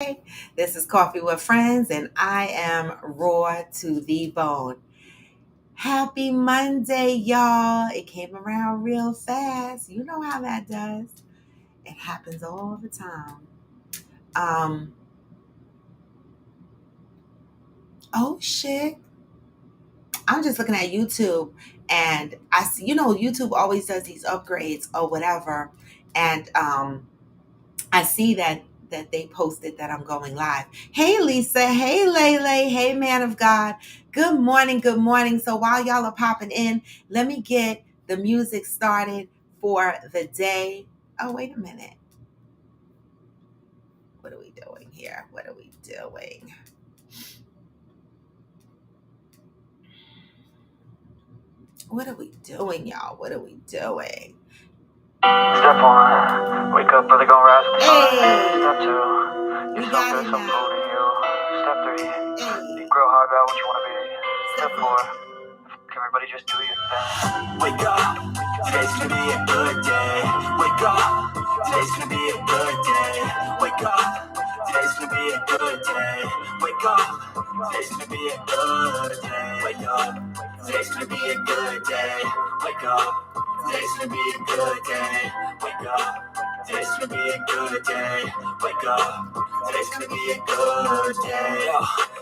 This is Coffee with Friends, and I am raw to the bone. Happy Monday, y'all. It came around real fast. You know how that does. It happens all the time. Um, oh shit. I'm just looking at YouTube and I see, YouTube always does these upgrades or whatever. And I see that they posted that I'm going live. Hey Lisa, hey Lele, hey man of God. Good morning, good morning. So while y'all are popping in, let me get the music started for the day. Oh, wait a minute. What are we doing here? What are we doing? What are we doing, y'all? What are we doing? Step one, wake up early, gon' rise with the sun. Hey, Step two, we get some got good, it some food now. in you. Step three, Hey, think real hard about what you wanna be. step Step four. four, everybody just do your thing. Wake up, today's gonna be a good day. Wake up, today's gonna be a good day. Wake up, today's gonna be a good day. Wake up, today's gonna be a good day. Wake up, today's gonna be a good day. Wake up, today's gonna be a good day. Wake up, today's gonna be a good day. Wake up, today's gonna be a good day.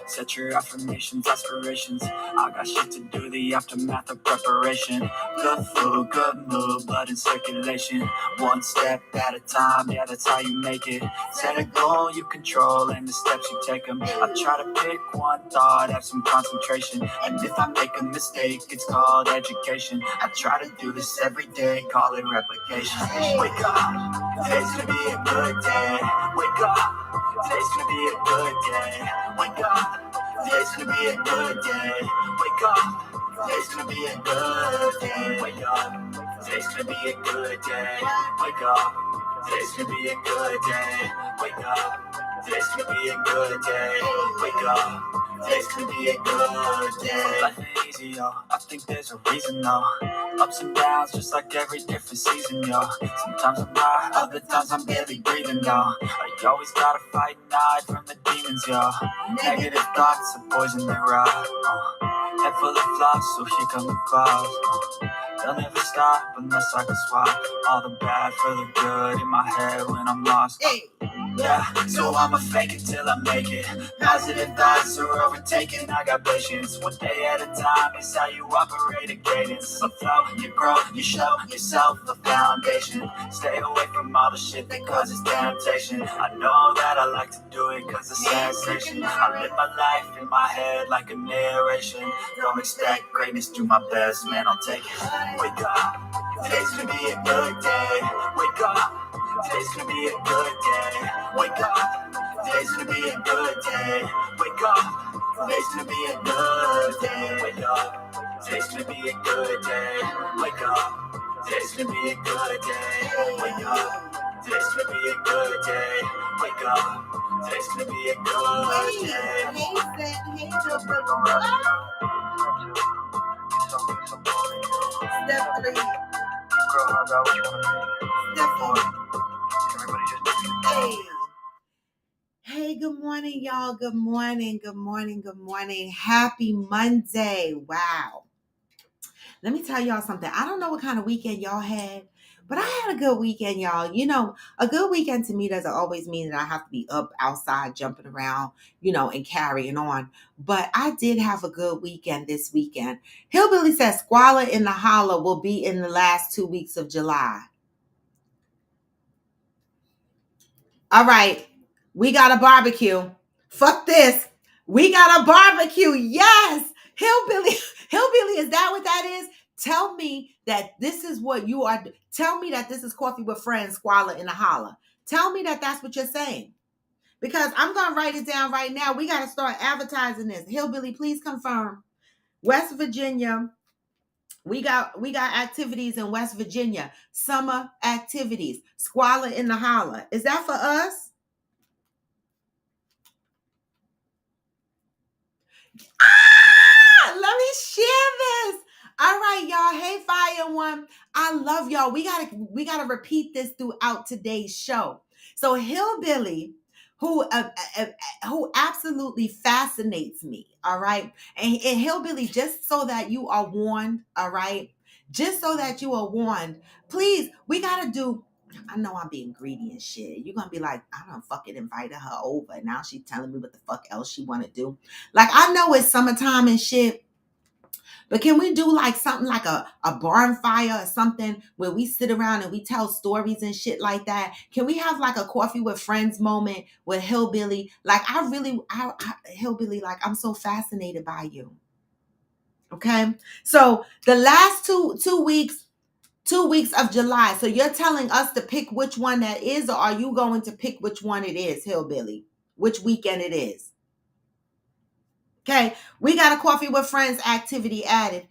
Set your affirmations, aspirations. I got shit to do, the aftermath of preparation. Good food, good mood, blood in circulation. One step at a time, yeah, that's how you make it. Set a goal you control and the steps you take them. I try to pick one thought, have some concentration. And if I make a mistake, it's called education. I try to do this every day, call it replication. Wake up, today's gonna be a good day. Wake up, today's gonna be a good day. Wake up, today's gonna be a good day. Wake up, today's gonna be a good day. Wake up, today's gonna be a good day. Wake up, today's gonna be a good day. Wake up, today's gonna be a good day. Wake up, today's gonna be a good day. Life ain't easy, yo. I think there's a reason, though. Ups and downs, just like every different season, yo. Sometimes I'm high, other times I'm barely breathing, yo. You always gotta fight and hide from the demons, yo. Negative thoughts are poison they rot. Head full of flaws, so here come the clouds. They'll never stop unless I can swap all the bad for the good in my head when I'm lost. Yeah, so I'ma fake it till I make it. Positive thoughts are overtaken. I got patience. One day at a time is how you operate a cadence. You flow, you grow, you show yourself a foundation. Stay away from all the shit that causes temptation. I know that I like to do it cause it's sensation. I live my life in my head like a narration. Don't expect greatness, do my best, man, I'll take it. Wake up, today's gonna be a good day. Wake up, today's gonna be a good day. Wake up, today's gonna be a good day. Wake up, today's gonna be a good day. Wake up, today's gonna be a good day. Wake up, today's gonna be a good day. Wake up, today's gonna be a good day. Wake up, today's gonna be a good day. Step three. Step four. Hey. Hey, good morning, y'all. Good morning, good morning, good morning. Happy Monday. Wow. Let me tell y'all something. I don't know what kind of weekend y'all had, but I had a good weekend, y'all. A good weekend to me doesn't always mean that I have to be up outside jumping around, and carrying on. But I did have a good weekend this weekend. Hillbilly says Squalor in the Holler will be in the last 2 weeks of July. All right, we got a barbecue. Fuck this. We got a barbecue. Yes. Hillbilly, is that what that is? Tell me that this is what you are. Tell me that this is Coffee with Friends, Squalor in the Holler. Tell me that that's what you're saying. Because I'm going to write it down right now. We got to start advertising this. Hillbilly, please confirm. West Virginia. We got activities in West Virginia. Summer activities. Squalor in the Holler. Is that for us? Let me share this. All right, y'all. Hey, Fire One. I love y'all. We gotta repeat this throughout today's show. So Hillbilly who absolutely fascinates me. All right. And Hillbilly, just so that you are warned. All right. Just so that you are warned, please, we got to do. I know I'm being greedy and shit. You're going to be like, I don't fucking invited her over. Now she's telling me what the fuck else she want to do. Like, I know it's summertime and shit. But can we do like something like a barn fire or something where we sit around and we tell stories and shit like that? Can we have like a coffee with friends moment with Hillbilly? Like Hillbilly, like I'm so fascinated by you. Okay. So the last two weeks, 2 weeks of July. So you're telling us to pick which one that is, or are you going to pick which one it is, Hillbilly? Which weekend it is? Okay, we got a coffee with friends activity added.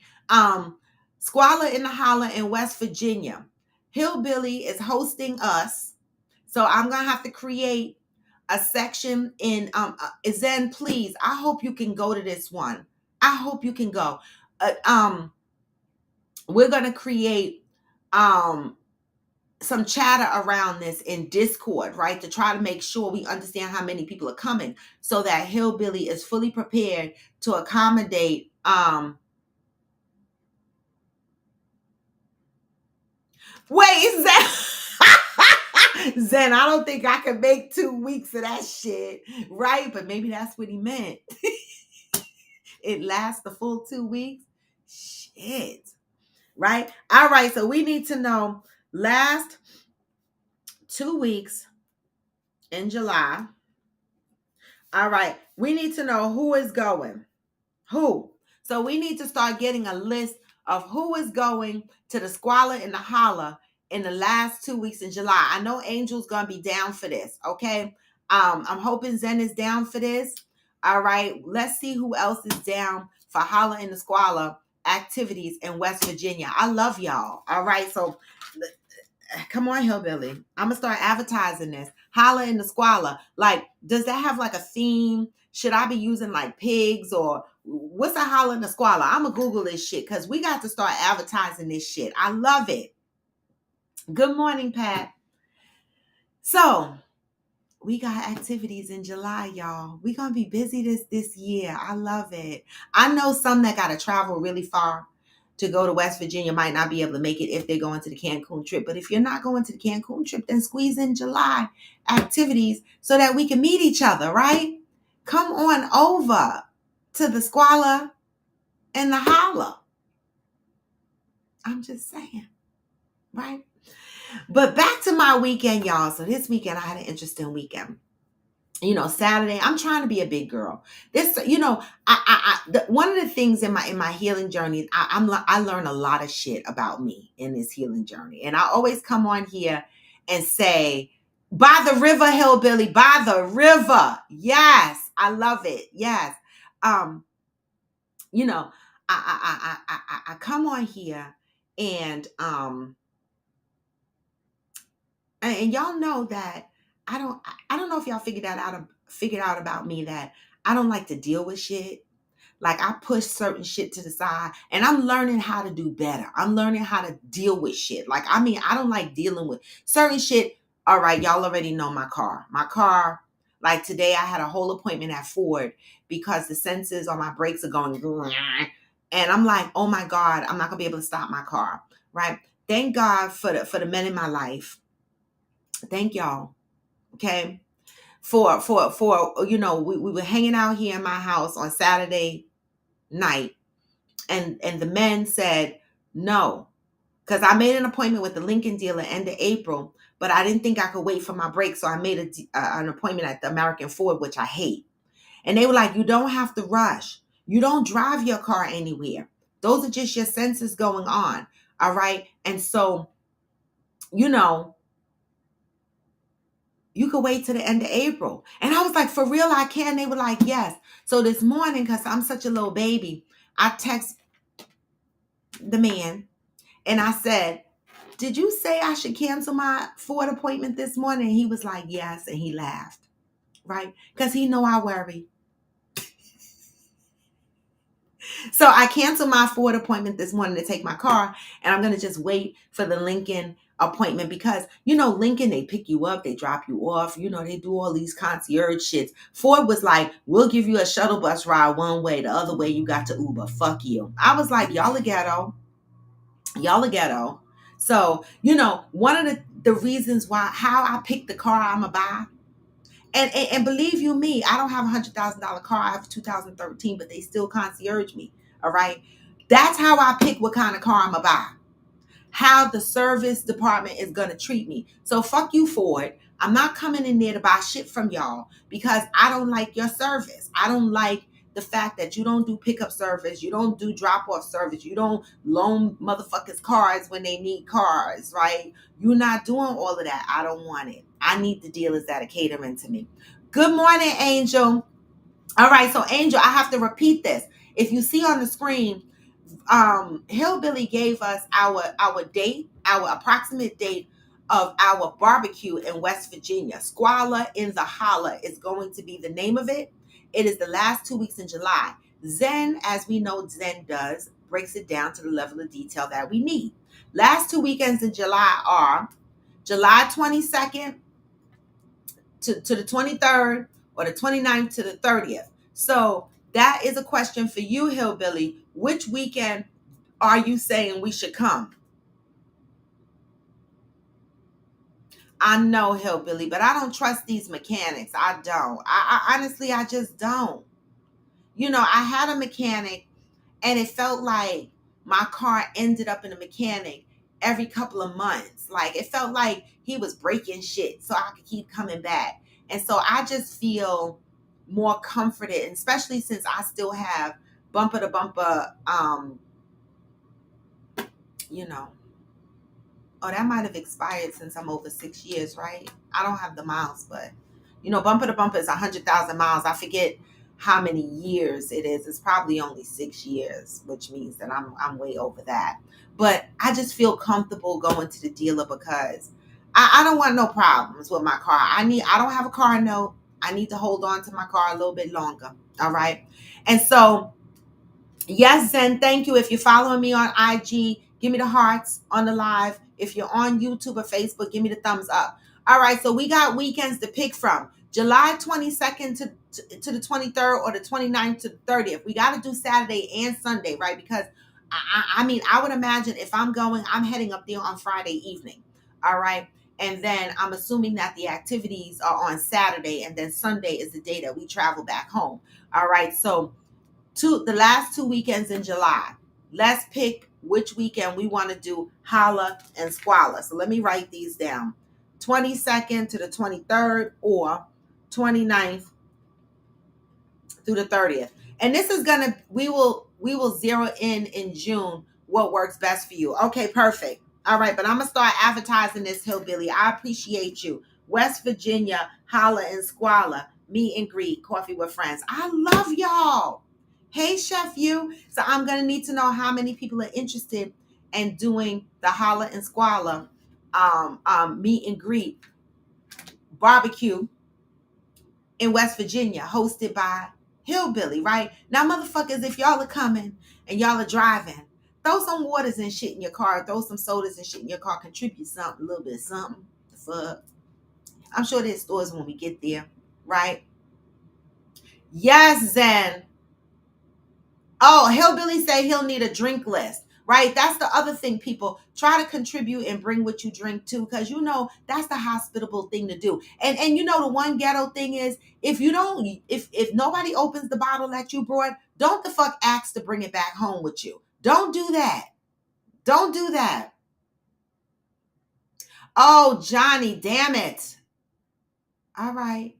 Squalor in the Holler in West Virginia. Hillbilly is hosting us. So I'm gonna have to create a section in Zen, please. I hope you can go to this one. I hope you can go. We're gonna create some chatter around this in Discord, right? To try to make sure we understand how many people are coming so that Hillbilly is fully prepared to accommodate wait, Zen, I don't think I can make 2 weeks of that shit, right? But maybe that's what he meant. It lasts the full 2 weeks. Shit. Right? All right, so we need to know last 2 weeks in July. All right, we need to know who is going. Who? So we need to start getting a list of who is going to the Squalor in the Holler in the last 2 weeks in July. I know Angel's gonna be down for this. Okay. I'm hoping Zen is down for this. All right. Let's see who else is down for Holler in the Squalor activities in West Virginia. I love y'all. All right. So come on, Hillbilly. I'm gonna start advertising this. Holler in the Squalor. Like, does that have like a theme? Should I be using like pigs or what's a Holler in the Squalor? I'm gonna Google this shit because we got to start advertising this shit. I love it. Good morning, Pat. So we got activities in July, y'all. We gonna be busy this year. I love it. I know some that gotta travel really far to go to West Virginia might not be able to make it if they're going to the Cancun trip. But if you're not going to the Cancun trip, then squeeze in July activities so that we can meet each other, right? Come on over to the Squalor and the Holler. I'm just saying, right? But back to my weekend, y'all. So this weekend, I had an interesting weekend. Saturday, I'm trying to be a big girl. This, one of the things in my healing journey, I learn a lot of shit about me in this healing journey. And I always come on here and say, by the river, Hillbilly, by the river. Yes. I love it. Yes. I come on here and y'all know that I don't know if y'all figured out about me that I don't like to deal with shit. Like I push certain shit to the side and I'm learning how to do better. I'm learning how to deal with shit. Like, I don't like dealing with certain shit. All right, y'all already know my car. Like today I had a whole appointment at Ford because the sensors on my brakes are going and I'm like, oh my God, I'm not gonna be able to stop my car. Right? Thank God for the men in my life. Thank y'all. Okay. For we were hanging out here in my house on Saturday night and the men said no, because I made an appointment with the Lincoln dealer end of April, but I didn't think I could wait for my break, so I made an appointment at the American Ford, which I hate. And they were like, you don't have to rush. You don't drive your car anywhere. Those are just your sensors going on. All right. And so, you could wait till the end of April. And I was like, for real, I can? They were like, yes. So this morning, because I'm such a little baby, I text the man and I said, did you say I should cancel my Ford appointment this morning? And he was like, yes. And he laughed, right? Because he know I worry. So I canceled my Ford appointment this morning to take my car, and I'm going to just wait for the Lincoln appointment because, you know, Lincoln, they pick you up, they drop you off, you know, they do all these concierge shits. Ford was like, we'll give you a shuttle bus ride one way, the other way you got to Uber. Fuck you. I was like, y'all are ghetto. Y'all are ghetto. So, you know, one of the reasons why, how I picked the car I'm going to buy, and believe you me, I don't have $100,000 car. I have a 2013, but they still concierge me. All right. That's how I pick what kind of car I'm going to buy. How the service department is going to treat me. So fuck you, Ford. I'm not coming in there to buy shit from y'all because I don't like your service. I don't like the fact that you don't do pickup service. You don't do drop off service. You don't loan motherfuckers cars when they need cars, right? You're not doing all of that. I don't want it. I need the dealers that are catering to me. Good morning, Angel. All right, so Angel, I have to repeat this. If you see on the screen, Hillbilly gave us our date, our approximate date of our barbecue in West Virginia. Squalor in the Holler is going to be the name of it. It is the last 2 weeks in July. Zen, as we know Zen does, breaks it down to the level of detail that we need. Last 2 weekends in July are July 22nd to the 23rd or the 29th to the 30th. So that is a question for you, Hillbilly. Which weekend are you saying we should come? I know, Hillbilly, but I don't trust these mechanics. I don't. I honestly, I just don't. You know, I had a mechanic and it felt like my car ended up in a mechanic every couple of months. Like it felt like he was breaking shit so I could keep coming back. And so I just feel more comforted, especially since I still have bumper to bumper, you know. Oh, that might have expired since I'm over 6 years, right? I don't have the miles, but you know, bumper to bumper is 100,000 miles. I forget how many years it is. It's probably only 6 years, which means that I'm way over that. But I just feel comfortable going to the dealer because I don't want no problems with my car. I don't have a car note. I need to hold on to my car a little bit longer. All right. And so yes, Zen, thank you. If you're following me on IG, give me the hearts on the live. If you're on YouTube or Facebook, give me the thumbs up. All right, so we got weekends to pick from. July 22nd to the 23rd or the 29th to the 30th. We got to do Saturday and Sunday, right? Because, I mean, I would imagine if I'm going, I'm heading up there on Friday evening. All right. And then I'm assuming that the activities are on Saturday and then Sunday is the day that we travel back home. All right, so the last 2 weekends in July. Let's pick which weekend we want to do Holla and Squalor. So let me write these down. 22nd to the 23rd or 29th through the 30th. And this is gonna we will zero in June what works best for you. Okay, perfect. All right, but I'm gonna start advertising this, Hillbilly. I appreciate you. West Virginia, Holla and Squalor, meet and greet, coffee with friends. I love y'all. Hey, Chef You. So I'm going to need to know how many people are interested in doing the Holla and Squalor meet and greet barbecue in West Virginia, hosted by Hillbilly, right? Now, motherfuckers, if y'all are coming and y'all are driving, throw some waters and shit in your car, throw some sodas and shit in your car, contribute something, a little bit of something. The fuck. I'm sure there's stores when we get there, right? Yes, Zen. Oh, Hillbilly say he'll need a drink list, right? That's the other thing, people. Try to contribute and bring what you drink too, because you know that's the hospitable thing to do. And you know the one ghetto thing is if nobody opens the bottle that you brought, don't the fuck ask to bring it back home with you. Don't do that. Don't do that. Oh, Johnny, damn it. All right.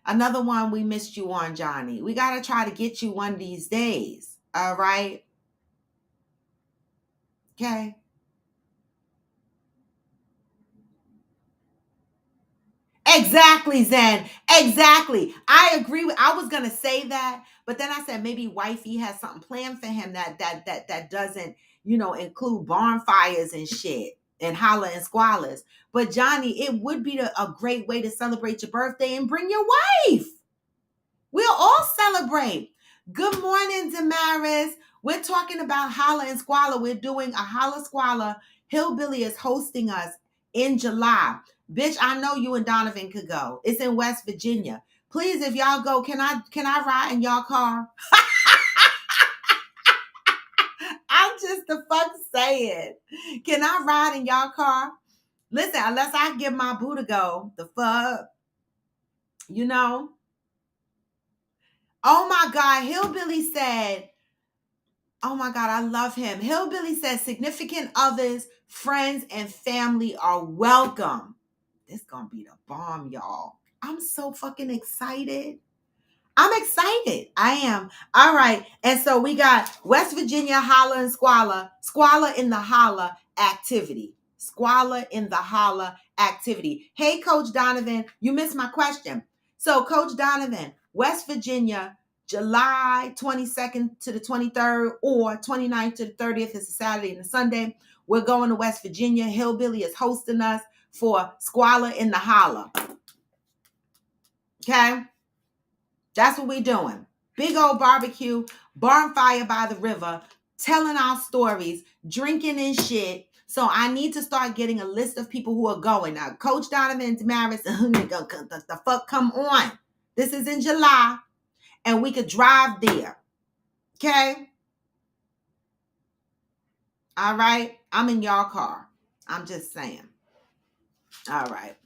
Another one we missed you on, Johnny. We got to try to get you one of these days. All right. Okay. Exactly, Zen. Exactly. I agree with I was gonna say that, but then I said maybe wifey has something planned for him that doesn't, you know, include bonfires and shit and holla and squalors. But Johnny, it would be a great way to celebrate your birthday and bring your wife. We'll all celebrate. Good morning, Damaris. We're talking about Holla and Squalor. We're doing a Holla Squalor Hillbilly is hosting us in July. Bitch, I know you and Donovan could go. It's in West Virginia. Please, if y'all go, can I ride in y'all car? I'm just the fuck saying. Can I ride in y'all car? Listen, unless I give my boo to go, the fuck, you know? Oh my God, Hillbilly said, oh my God, I love him. Hillbilly said significant others, friends, and family are welcome. This gonna be the bomb, y'all. I'm so fucking excited. I'm excited. I am. All right. And so we got West Virginia Holla and Squalor. Squalor in the Holla activity. Squalor in the Holla activity. Hey, Coach Donovan, you missed my question. So, Coach Donovan, West Virginia, July 22nd to the 23rd or 29th to the 30th is a Saturday and a Sunday. We're going to West Virginia. Hillbilly is hosting us for Squalor in the Holla. Okay? That's what we're doing. Big old barbecue, bonfire by the river, telling our stories, drinking and shit. So I need to start getting a list of people who are going. Now, Coach Donovan and Damaris, the fuck come on. This is in July, and we could drive there. Okay? All right? I'm in your car. I'm just saying. All right.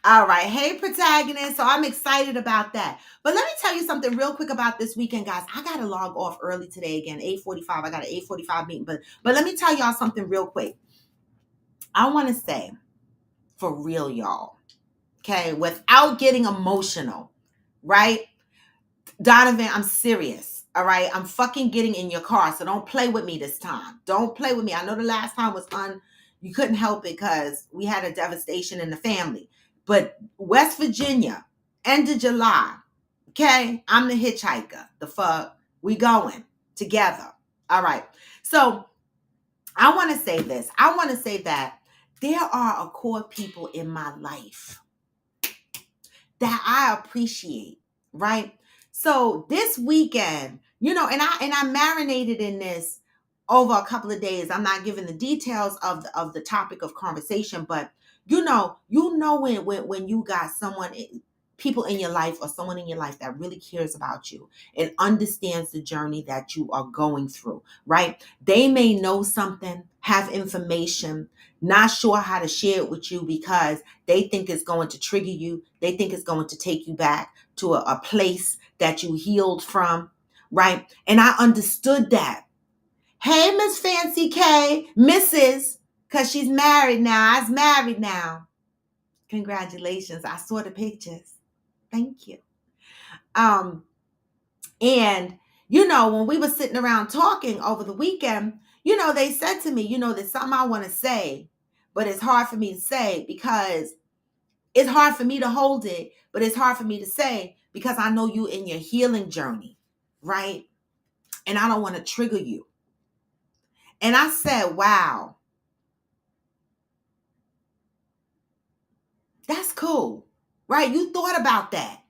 All right. Hey, protagonist. So I'm excited about that. But let me tell you something real quick about this weekend, guys. I got to log off early today again, 8:45. I got an 8:45 meeting. But let me tell y'all something real quick. I want to say, for real, y'all, okay, without getting emotional, right? Donovan, I'm serious. All right. I'm fucking getting in your car. So don't play with me this time. Don't play with me. I know the last time was you couldn't help it because we had a devastation in the family. But West Virginia, end of July. Okay. I'm the hitchhiker. The fuck. We going together. All right. So I want to say this. I want to say that there are a core people in my life that I appreciate, right? So this weekend, you know, and I marinated in this over a couple of days. I'm not giving the details of the topic of conversation, but you know when you got people in your life or someone in your life that really cares about you and understands the journey that you are going through, right? They may know something, have information, not sure how to share it with you because they think it's going to trigger you. They think it's going to take you back to a place that you healed from, right? And I understood that. Hey, Miss Fancy K, Mrs., because she's married now. I was married now. Congratulations. I saw the pictures. Thank you. And, you know, when we were sitting around talking over the weekend, you know, they said to me, you know, there's something I want to say, but it's hard for me to say because it's hard for me to hold it, but it's hard for me to say because I know you in your healing journey, right? And I don't want to trigger you. And I said, wow, that's cool, right? You thought about that,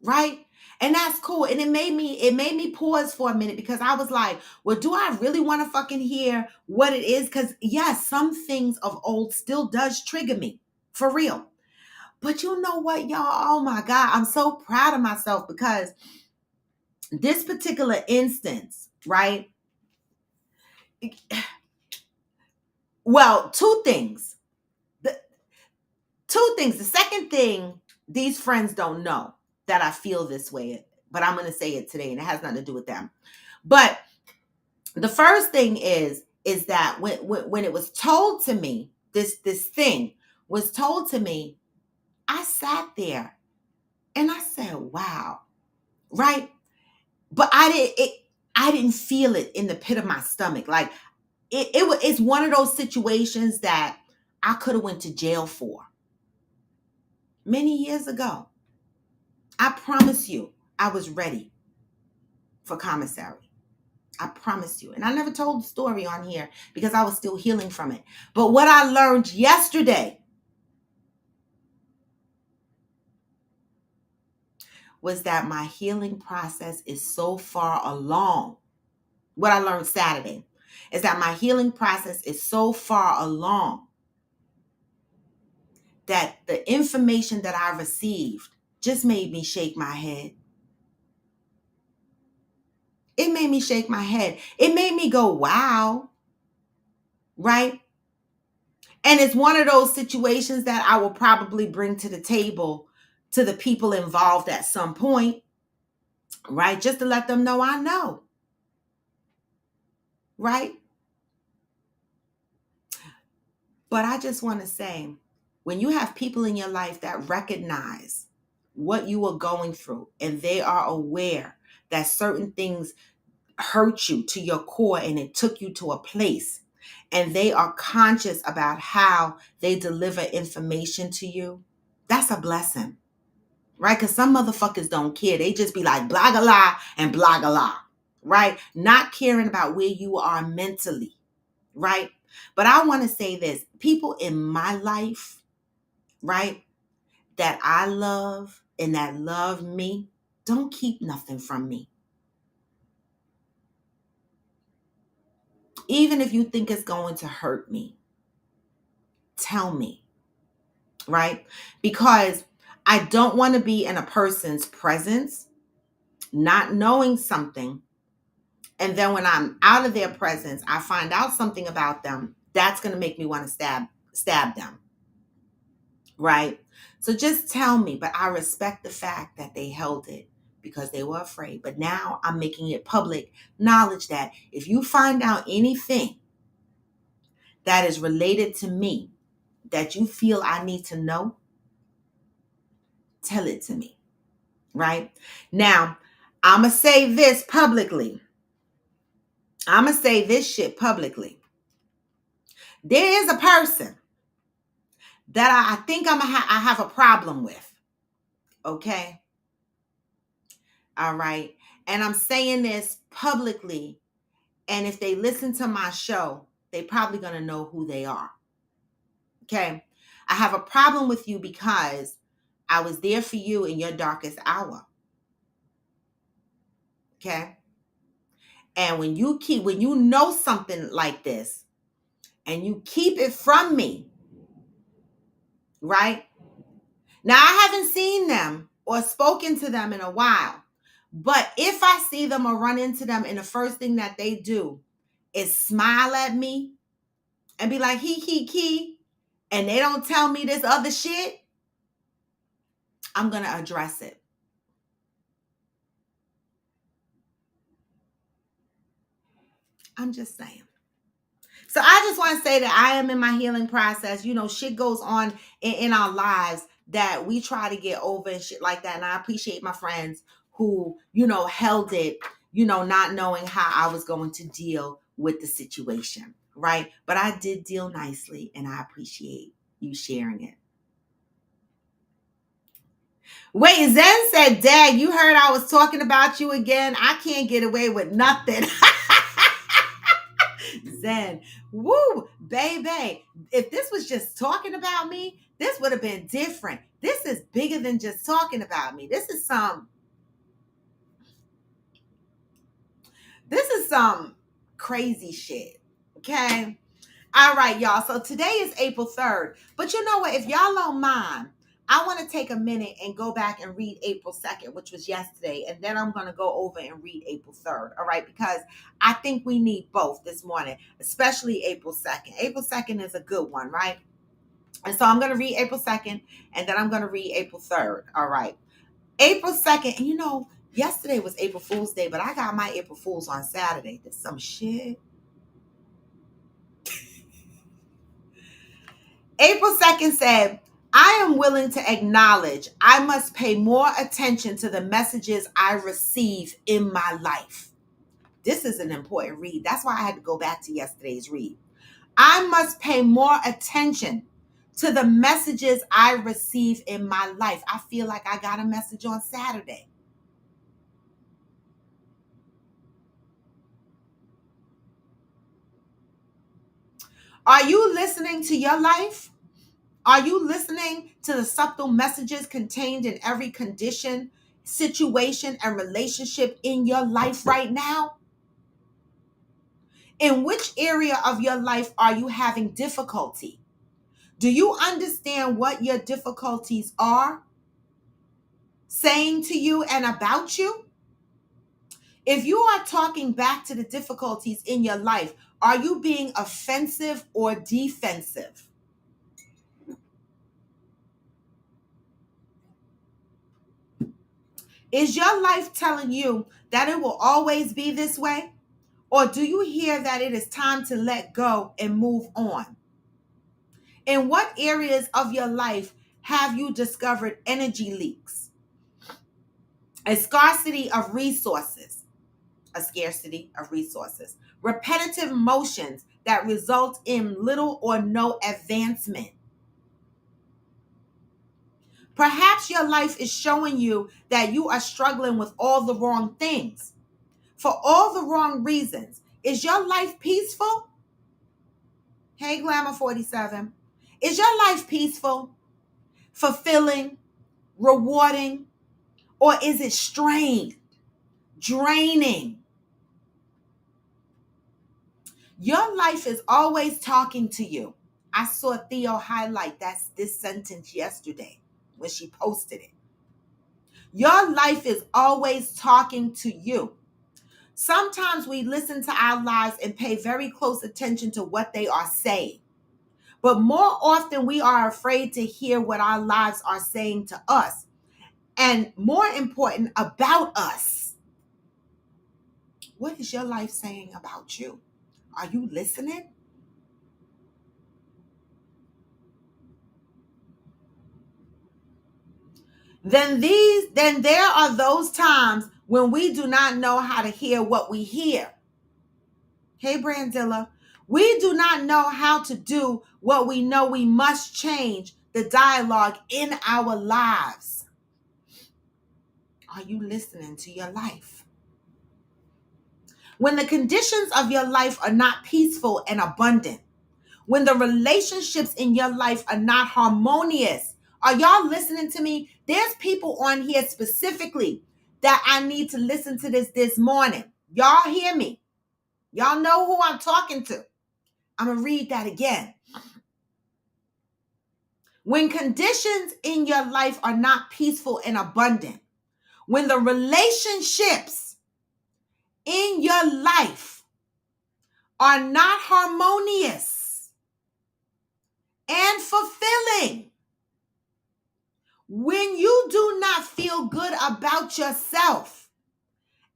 right? And that's cool. And it made me pause for a minute because I was like, well, do I really want to fucking hear what it is? Because yes, some things of old still does trigger me, for real. But you know what, y'all? Oh my God, I'm so proud of myself because this particular instance, right? Well, two things. The second thing, these friends don't know that I feel this way, but I'm going to say it today and it has nothing to do with them. But the first thing is that when it was told to me, this thing was told to me, I sat there and I said, wow, right? But I didn't feel it in the pit of my stomach. Like it's one of those situations that I could have went to jail for many years ago. I promise you, I was ready for commissary. I promise you. And I never told the story on here because I was still healing from it. But what I learned yesterday was that my healing process is so far along. What I learned Saturday. is that my healing process is so far along that the information that I received just made me shake my head. It made me shake my head. It made me go, wow, right? And it's one of those situations that I will probably bring to the table to the people involved at some point, right? Just to let them know I know, right? But I just want to say, when you have people in your life that recognize what you are going through and they are aware that certain things hurt you to your core and it took you to a place, and they are conscious about how they deliver information to you, that's a blessing, right? Because some motherfuckers don't care. They just be like blah blah blah and blah blah blah, right? Not caring about where you are mentally, right? But I want to say this, people in my life, right, that I love and that love me, don't keep nothing from me. Even if you think it's going to hurt me, tell me, right? Because I don't want to be in a person's presence, not knowing something, and then when I'm out of their presence, I find out something about them, that's going to make me want to stab them, right? So just tell me, but I respect the fact that they held it because they were afraid. But now I'm making it public knowledge that if you find out anything that is related to me that you feel I need to know, tell it to me, right? Now, I'm going to say this publicly. I'm going to say this shit publicly. There is a person that I think I have a problem with, okay? All right. And I'm saying this publicly. And if they listen to my show, they probably going to know who they are. Okay. I have a problem with you because I was there for you in your darkest hour. Okay. And when you know something like this and you keep it from me, right? Now, I haven't seen them or spoken to them in a while. But if I see them or run into them and the first thing that they do is smile at me and be like, he, and they don't tell me this other shit, I'm going to address it. I'm just saying. So I just want to say that I am in my healing process. You know, shit goes on in our lives that we try to get over and shit like that. And I appreciate my friends who, you know, held it, you know, not knowing how I was going to deal with the situation, right? But I did deal nicely and I appreciate you sharing it. Wait, Zen said, Dad, you heard I was talking about you again? I can't get away with nothing. Zen, woo, baby. If this was just talking about me, this would have been different. This is bigger than just talking about me. This is some crazy shit. Okay. All right, y'all. So today is April 3rd. But you know what? If y'all don't mind, I want to take a minute and go back and read April 2nd, which was yesterday. And then I'm going to go over and read April 3rd. All right. Because I think we need both this morning, especially April 2nd. April 2nd is a good one, right? And so I'm going to read April 2nd and then I'm going to read April 3rd. All right. April 2nd. And you know, yesterday was April Fool's Day, but I got my April Fools on Saturday. There's some shit. April 2nd said, I am willing to acknowledge I must pay more attention to the messages I receive in my life. This is an important read. That's why I had to go back to yesterday's read. I must pay more attention to the messages I receive in my life. I feel like I got a message on Saturday. Are you listening to your life? Are you listening to the subtle messages contained in every condition, situation, and relationship in your life right now? In which area of your life are you having difficulty? Do you understand what your difficulties are saying to you and about you? If you are talking back to the difficulties in your life, are you being offensive or defensive? Is your life telling you that it will always be this way? Or do you hear that it is time to let go and move on? In what areas of your life have you discovered energy leaks, a scarcity of resources, repetitive motions that result in little or no advancement? Perhaps your life is showing you that you are struggling with all the wrong things for all the wrong reasons. Is your life peaceful? Hey, Glamour 47. Is your life peaceful, fulfilling, rewarding, or is it strained, draining? Your life is always talking to you. I saw Theo highlight this sentence yesterday when she posted it. Your life is always talking to you. Sometimes we listen to our lives and pay very close attention to what they are saying. But more often we are afraid to hear what our lives are saying to us. And more important, about us. What is your life saying about you? Are you listening? Then there are those times when we do not know how to hear what we hear. Hey, Brandilla, we do not know how to do what we know we must change, the dialogue in our lives. Are you listening to your life? When the conditions of your life are not peaceful and abundant, when the relationships in your life are not harmonious, are y'all listening to me? There's people on here specifically that I need to listen to this morning. Y'all hear me? Y'all know who I'm talking to. I'm going to read that again. When conditions in your life are not peaceful and abundant, when the relationships in your life are not harmonious and fulfilling, when you do not feel good about yourself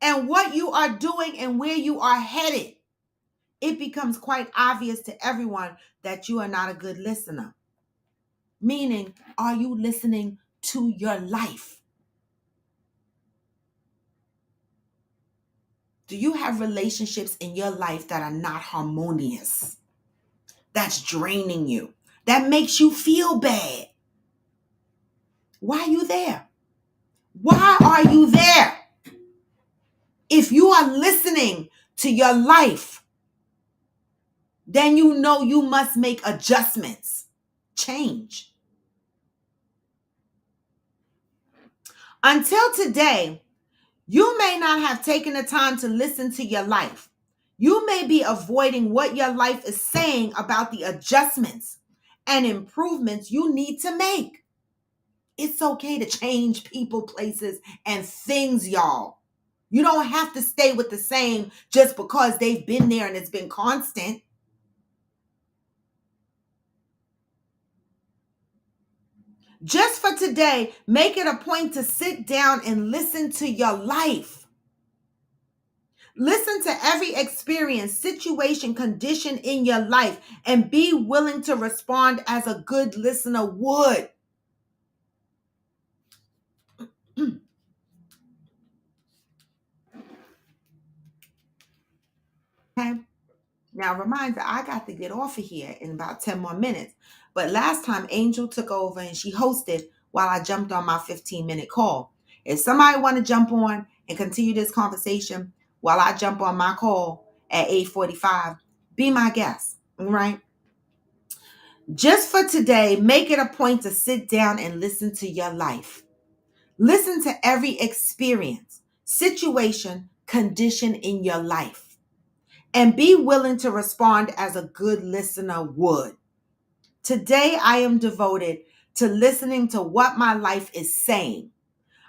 and what you are doing and where you are headed, it becomes quite obvious to everyone that you are not a good listener. Meaning, are you listening to your life? Do you have relationships in your life that are not harmonious? That's draining you. That makes you feel bad. Why are you there? Why are you there? If you are listening to your life, then you know you must make adjustments, change. Until today, you may not have taken the time to listen to your life. You may be avoiding what your life is saying about the adjustments and improvements you need to make. It's okay to change people, places, and things, y'all. You don't have to stay with the same just because they've been there and it's been constant. Just for today, make it a point to sit down and listen to your life. Listen to every experience, situation, condition in your life and be willing to respond as a good listener would. Okay. Now, reminder, I got to get off of here in about 10 more minutes. But last time, Angel took over and she hosted while I jumped on my 15-minute call. If somebody want to jump on and continue this conversation while I jump on my call at 8:45, be my guest, all right? Just for today, make it a point to sit down and listen to your life. Listen to every experience, situation, condition in your life. and be willing to respond as a good listener would. Today, I am devoted to listening to what my life is saying.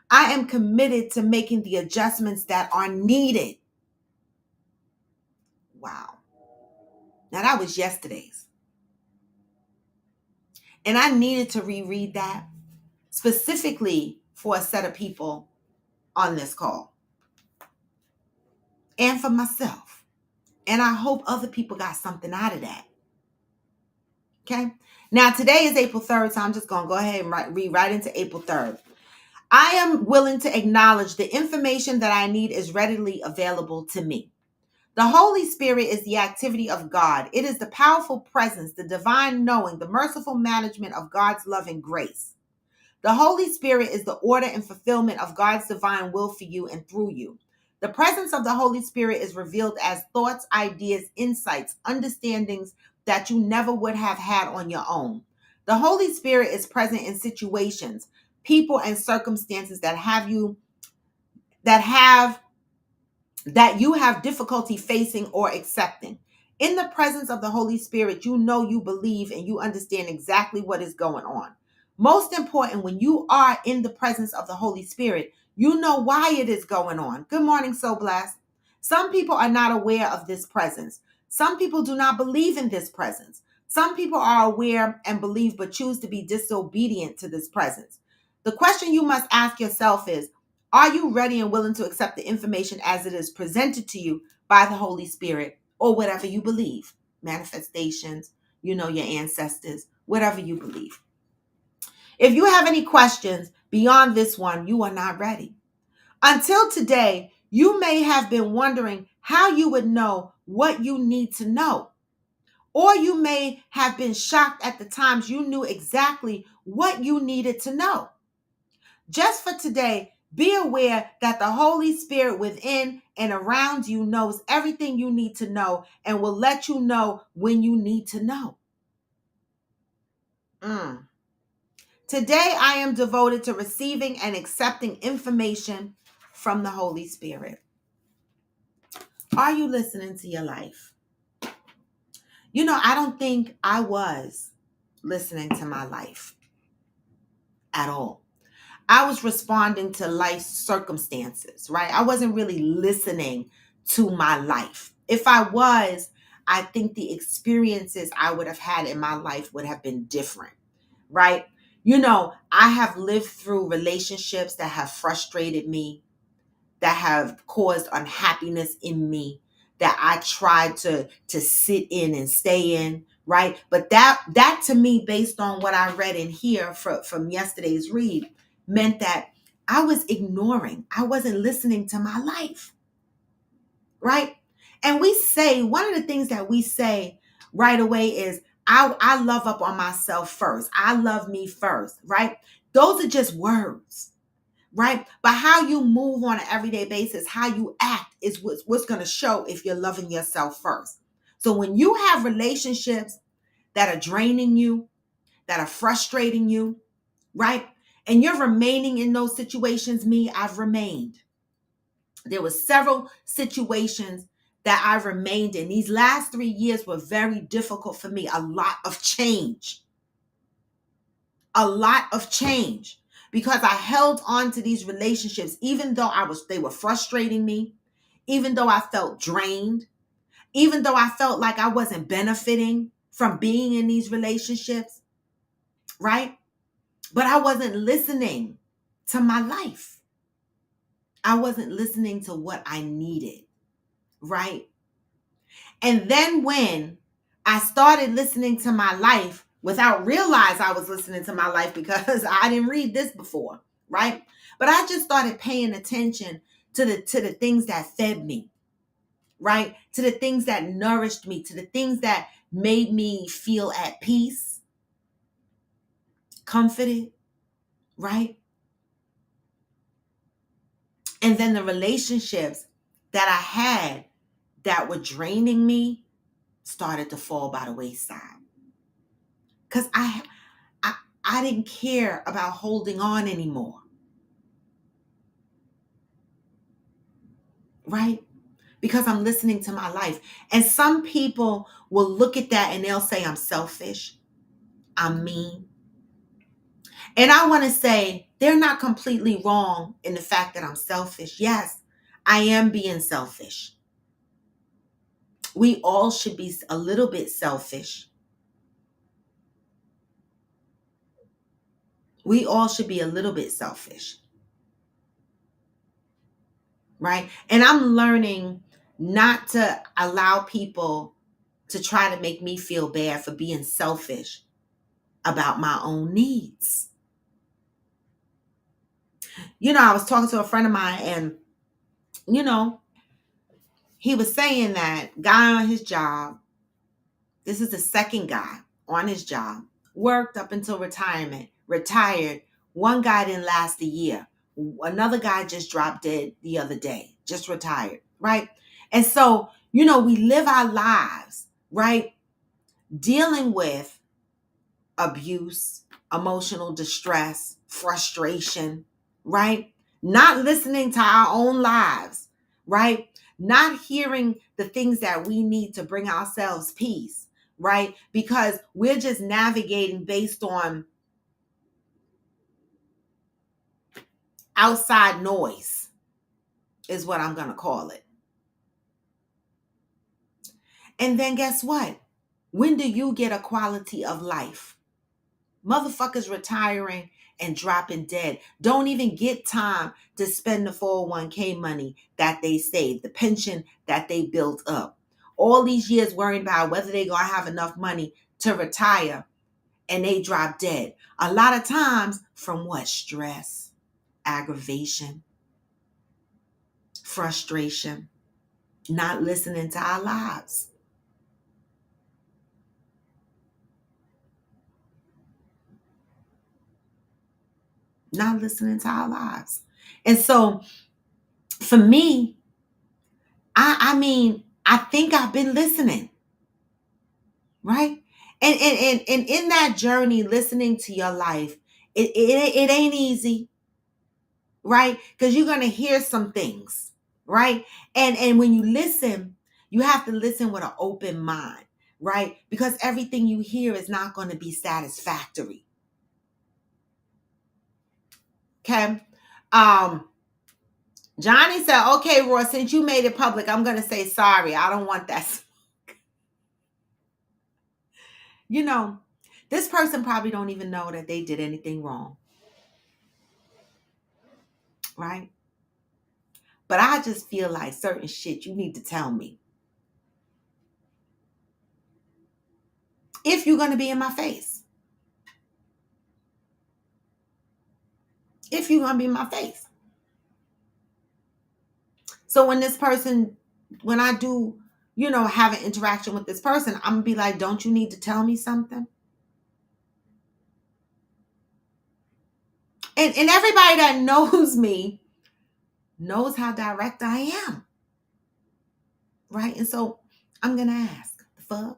I am committed to making the adjustments that are needed. Wow. Now, that was yesterday's. And I needed to reread that specifically for a set of people on this call and for myself. And I hope other people got something out of that. Okay. Now, today is April 3rd, so I'm just going to go ahead and read right into April 3rd. I am willing to acknowledge the information that I need is readily available to me. The Holy Spirit is the activity of God. It is the powerful presence, the divine knowing, the merciful management of God's love and grace. The Holy Spirit is the order and fulfillment of God's divine will for you and through you. The presence of the Holy Spirit is revealed as thoughts, ideas, insights, understandings that you never would have had on your own. The Holy Spirit is present in situations, people, and circumstances that you have difficulty facing or accepting. In the presence of the Holy Spirit, you know, you believe, and you understand exactly what is going on. Most important, when you are in the presence of the Holy Spirit, you know why it is going on. Good morning, So Blessed. Some people are not aware of this presence. Some people do not believe in this presence. Some people are aware and believe but choose to be disobedient to this presence. The question you must ask yourself is, are you ready and willing to accept the information as it is presented to you by the Holy Spirit or whatever you believe? Manifestations, your ancestors, whatever you believe. If you have any questions beyond this one, you are not ready. Until today, you may have been wondering how you would know what you need to know. Or you may have been shocked at the times you knew exactly what you needed to know. Just for today, be aware that the Holy Spirit within and around you knows everything you need to know and will let you know when you need to know. Today, I am devoted to receiving and accepting information from the Holy Spirit. Are you listening to your life? I don't think I was listening to my life at all. I was responding to life circumstances, right? I wasn't really listening to my life. If I was, I think the experiences I would have had in my life would have been different, right? I have lived through relationships that have frustrated me, that have caused unhappiness in me, that I tried to sit in and stay in, right? But that to me, based on what I read in here from yesterday's read, meant that I was ignoring. I wasn't listening to my life, right? And one of the things that we say right away is, I love up on myself first. I love me first, right? Those are just words, right? But how you move on an everyday basis, how you act is what's going to show if you're loving yourself first. So when you have relationships that are draining you, that are frustrating you, right? And you're remaining in those situations, I've remained. There were several situations that I remained in. These last 3 years were very difficult for me. A lot of change. Because I held on to these relationships, even though they were frustrating me, even though I felt drained, even though I felt like I wasn't benefiting from being in these relationships, right? But I wasn't listening to my life. I wasn't listening to what I needed, right? And then when I started listening to my life without realize I was listening to my life, because I didn't read this before, right? But I just started paying attention to the things that fed me, right? To the things that nourished me, to the things that made me feel at peace, comforted, right? And then the relationships that I had that were draining me started to fall by the wayside. Because I didn't care about holding on anymore. Right? because I'm listening to my life. And some people will look at that and they'll say I'm selfish, I'm mean. And I want to say they're not completely wrong in the fact that I'm selfish. Yes, I am being selfish. We all should be a little bit selfish. We all should be a little bit selfish. Right? And I'm learning not to allow people to try to make me feel bad for being selfish about my own needs. I was talking to a friend of mine and, he was saying that guy on his job, this is the second guy on his job, worked up until retirement, retired. One guy didn't last a year. Another guy just dropped dead the other day, just retired, right? And so, we live our lives, right? Dealing with abuse, emotional distress, frustration, right? Not listening to our own lives, right? Not hearing the things that we need to bring ourselves peace, right? Because we're just navigating based on outside noise, is what I'm going to call it. And then guess what? When do you get a quality of life? Motherfuckers retiring and dropping dead don't even get time to spend the 401k money that they saved, the pension that they built up. All these years worrying about whether they're going to have enough money to retire, and they drop dead. A lot of times from what? Stress, aggravation, frustration, not listening to our lives. Not listening to our lives. And so for me, I think I've been listening, right? And in that journey, listening to your life, it ain't easy, right? Because you're gonna hear some things, right? And when you listen, you have to listen with an open mind, right? Because everything you hear is not going to be satisfactory. Okay. Johnny said, okay, Roy, since you made it public, I'm going to say sorry. I don't want that. This person probably don't even know that they did anything wrong. Right? But I just feel like certain shit you need to tell me. If you're going to be in my face. If you're going to be in my face. So when I do, have an interaction with this person, I'm going to be like, don't you need to tell me something? And everybody that knows me knows how direct I am. Right? And so I'm going to ask, the fuck?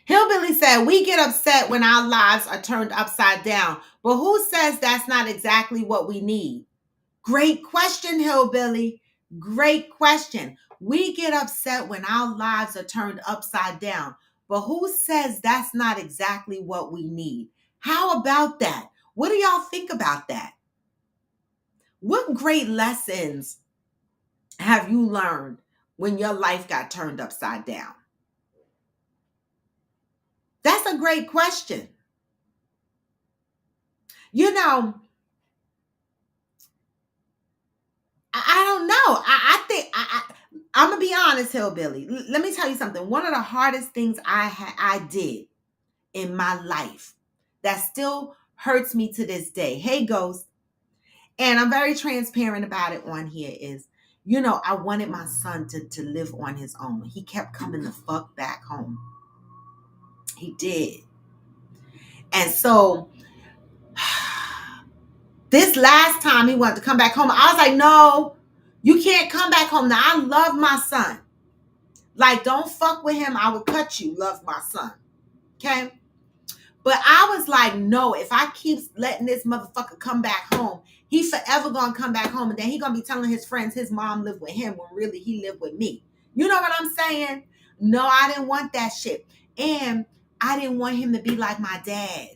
Hillbilly said, we get upset when our lives are turned upside down. But who says that's not exactly what we need? Great question, Hillbilly. Great question. We get upset when our lives are turned upside down. But who says that's not exactly what we need? How about that? What do y'all think about that? What great lessons have you learned when your life got turned upside down? That's a great question. I don't know. I think I'm gonna be honest, Hillbilly. Let me tell you something. One of the hardest things I did in my life that still hurts me to this day. Hey, Ghost. And I'm very transparent about it on here is, I wanted my son to live on his own. He kept coming the fuck back home. He did. And so this last time he wanted to come back home, I was like, no, you can't come back home. Now, I love my son. Like, don't fuck with him. I will cut you. Love my son. Okay? But I was like, no, if I keep letting this motherfucker come back home, he forever gonna come back home, and then he gonna be telling his friends his mom lived with him when really he lived with me. You know what I'm saying? No, I didn't want that shit. And I didn't want him to be like my dad.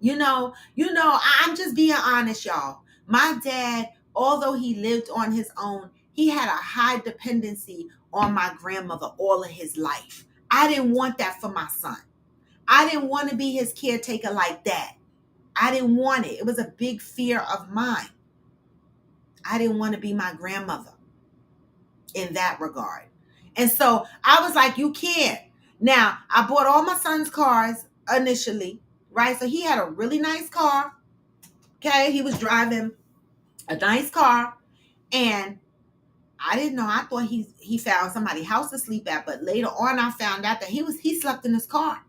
I'm just being honest, y'all. My dad, although he lived on his own, he had a high dependency on my grandmother all of his life. I didn't want that for my son. I didn't want to be his caretaker like that. I didn't want it. It was a big fear of mine. I didn't want to be my grandmother in that regard. And so I was like, you can't. Now, I bought all my son's cars initially, right? So he had a really nice car. Okay. He was driving a nice car. And I didn't know. I thought he found somebody's house to sleep at. But later on, I found out that he slept in his car.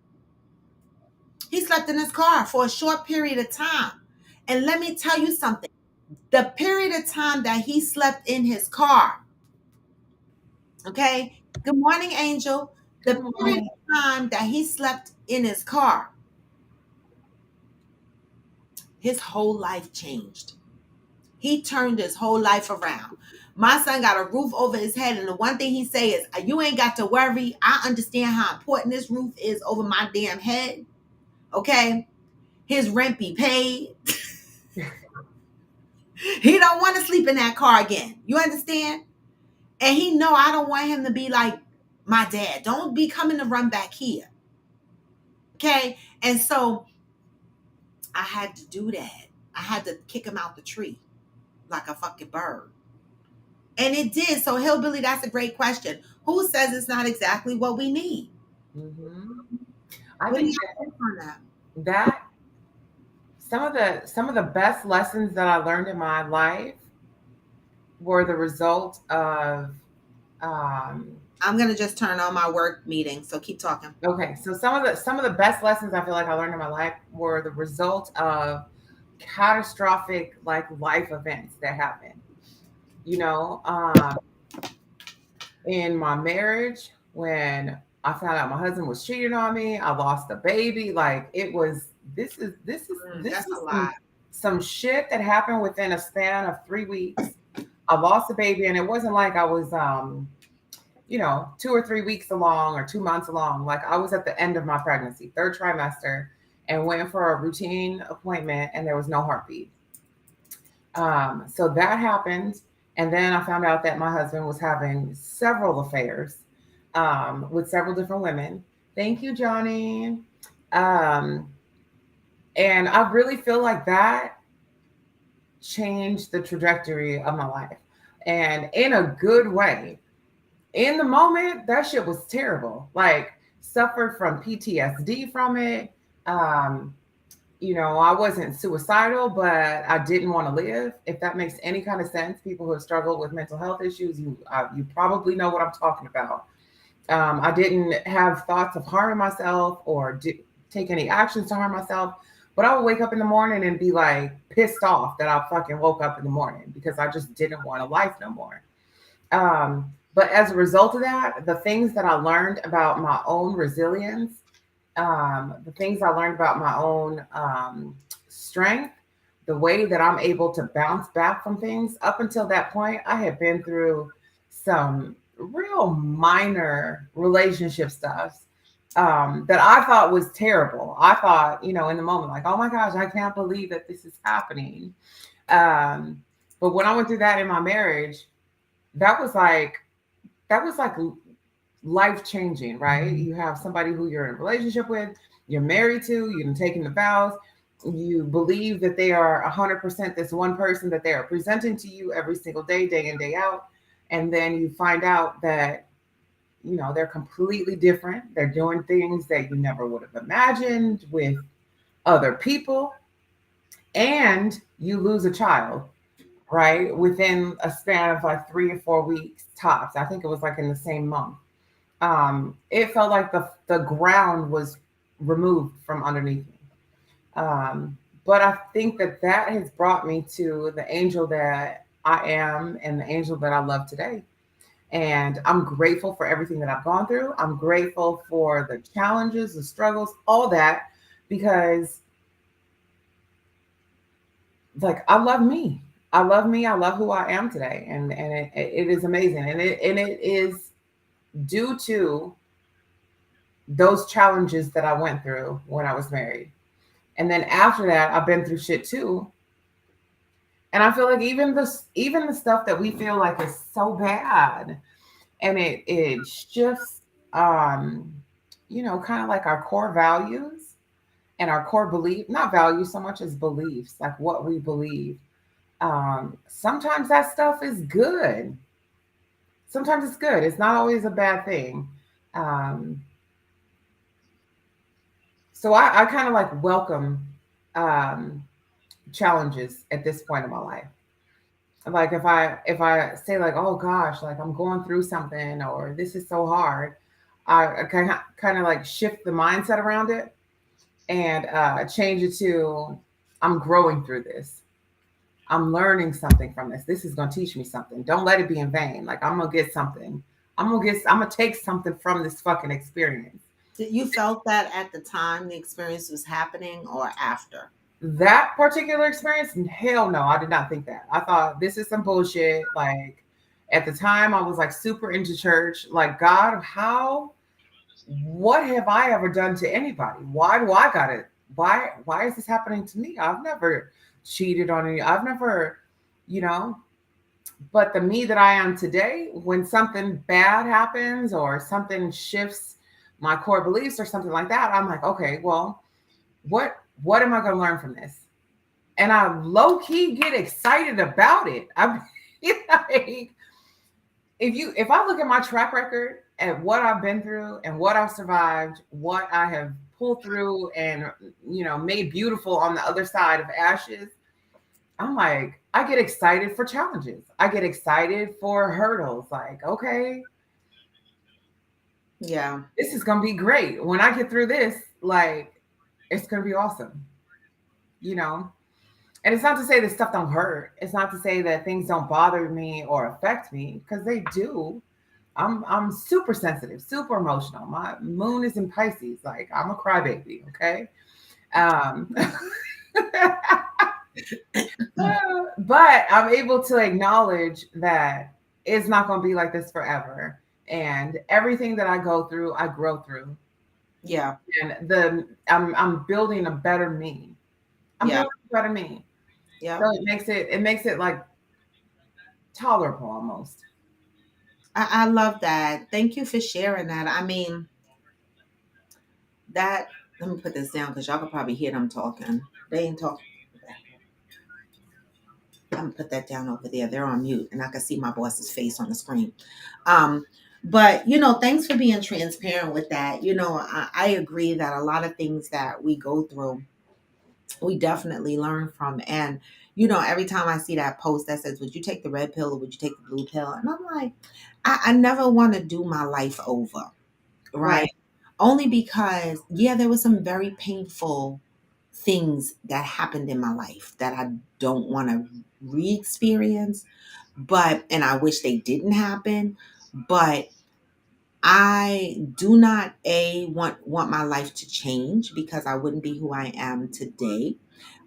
He slept in his car for a short period of time. And let me tell you something. The period of time that he slept in his car, okay? Good morning, Angel. The period of time that he slept in his car, his whole life changed. He turned his whole life around. My son got a roof over his head, and the one thing he say is, you ain't got to worry. I understand how important this roof is over my damn head, okay? His rent be paid. He don't want to sleep in that car again. You understand? And he know I don't want him to be like my dad. Don't be coming to run back here. Okay? And so I had to do that. I had to kick him out the tree like a fucking bird. And it did. So Hillbilly, that's a great question. Who says it's not exactly what we need? Mm-hmm. I think that some of the best lessons that I learned in my life were the result of I'm gonna just turn on my work meeting, so keep talking. Okay, so some of the best lessons I feel like I learned in my life were the result of catastrophic life events that happened. In my marriage, when I found out my husband was cheating on me, I lost a baby. Like this is some shit that happened within a span of 3 weeks. I lost a baby, and it wasn't like I was 2 or 3 weeks along or 2 months along. Like I was at the end of my pregnancy, 3rd trimester, and went for a routine appointment, and there was no heartbeat. So that happened. And then I found out that my husband was having several affairs with several different women. Thank you, Johnny. And I really feel like that changed the trajectory of my life, and in a good way. In the moment, that shit was terrible. Like, suffered from PTSD from it. I wasn't suicidal, but I didn't want to live. If that makes any kind of sense, people who have struggled with mental health issues, you probably know what I'm talking about. I didn't have thoughts of harming myself or take any actions to harm myself, but I would wake up in the morning and be like pissed off that I fucking woke up in the morning because I just didn't want a life no more. But as a result of that, the things that I learned about my own resilience, the things I learned about my own strength, the way that I'm able to bounce back from things. Up until that point, I had been through some real minor relationship stuff that I thought was terrible. I thought, in the moment, like, oh my gosh, I can't believe that this is happening. But when I went through that in my marriage, that was like life-changing, right? You have somebody who you're in a relationship with, you're married to, you've taken the vows, you believe that they are 100% this one person that they are presenting to you every single day, day in, day out. And then you find out that, they're completely different. They're doing things that you never would have imagined with other people. And you lose a child, right? Within a span of like 3 or 4 weeks tops. I think it was like in the same month. It felt like the ground was removed from underneath me. But I think that has brought me to the angel that I am and the angel that I love today. And I'm grateful for everything that I've gone through. I'm grateful for the challenges, the struggles, all that, because like I love me. I love me. I love who I am today. And it is amazing. And it is due to those challenges that I went through when I was married. And then after that, I've been through shit too. And I feel like even the stuff that we feel like is so bad, and it shifts, um, kind of like our core values and our core belief, not values so much as beliefs, like what we believe. Sometimes that stuff is good. Sometimes it's good. It's not always a bad thing. Um, so I kind of like welcome um, challenges at this point in my life. Like if I say like, oh gosh, like I'm going through something or this is so hard, I kind of like shift the mindset around it and change it to I'm growing through this. I'm learning something from this. This is gonna teach me something. Don't let it be in vain. Like I'm gonna get something. I'm gonna take something from this fucking experience. You felt that at the time the experience was happening or after? That particular experience, hell no, I did not think that. I thought this is some bullshit. Like at the time, I was like super into church. Like, God, what have I ever done to anybody? Why do I got it? Why is this happening to me? I've never cheated on any, I've never, you know, but the me that I am today, when something bad happens or something shifts my core beliefs or something like that, I'm like, okay, well, what am I going to learn from this? And I low key get excited about it. I'm like, if I look at my track record at what I've been through and what I've survived, what I have pulled through and made beautiful on the other side of ashes, I'm like, I get excited for challenges. I get excited for hurdles. Like, okay, Yeah. this is gonna be great. When I get through this, like, it's gonna be awesome. You know, and it's not to say that stuff don't hurt. It's not to say that things don't bother me or affect me, because they do. I'm super sensitive, super emotional. My moon is in Pisces. Like I'm a crybaby. Okay. Um, but I'm able to acknowledge that it's not going to be like this forever. And everything that I go through, I grow through. Yeah. And I'm building a better me. I'm Yeah. building a better me. Yeah. So it makes it like tolerable almost. I love that. Thank you for sharing that. I mean, that, let me put this down because y'all could probably hear them talking. They ain't talking. I'm gonna put that down over there. They're on mute, and I can see my boss's face on the screen. Um, but thanks for being transparent with that. I agree that a lot of things that we go through, we definitely learn from. And every time I see that post that says, "Would you take the red pill or would you take the blue pill?" and I'm like, I never want to do my life over, Right. right? Only because, yeah, there was some very painful things that happened in my life that I don't want to re-experience, and I wish they didn't happen. But I do not want my life to change, because I wouldn't be who I am today,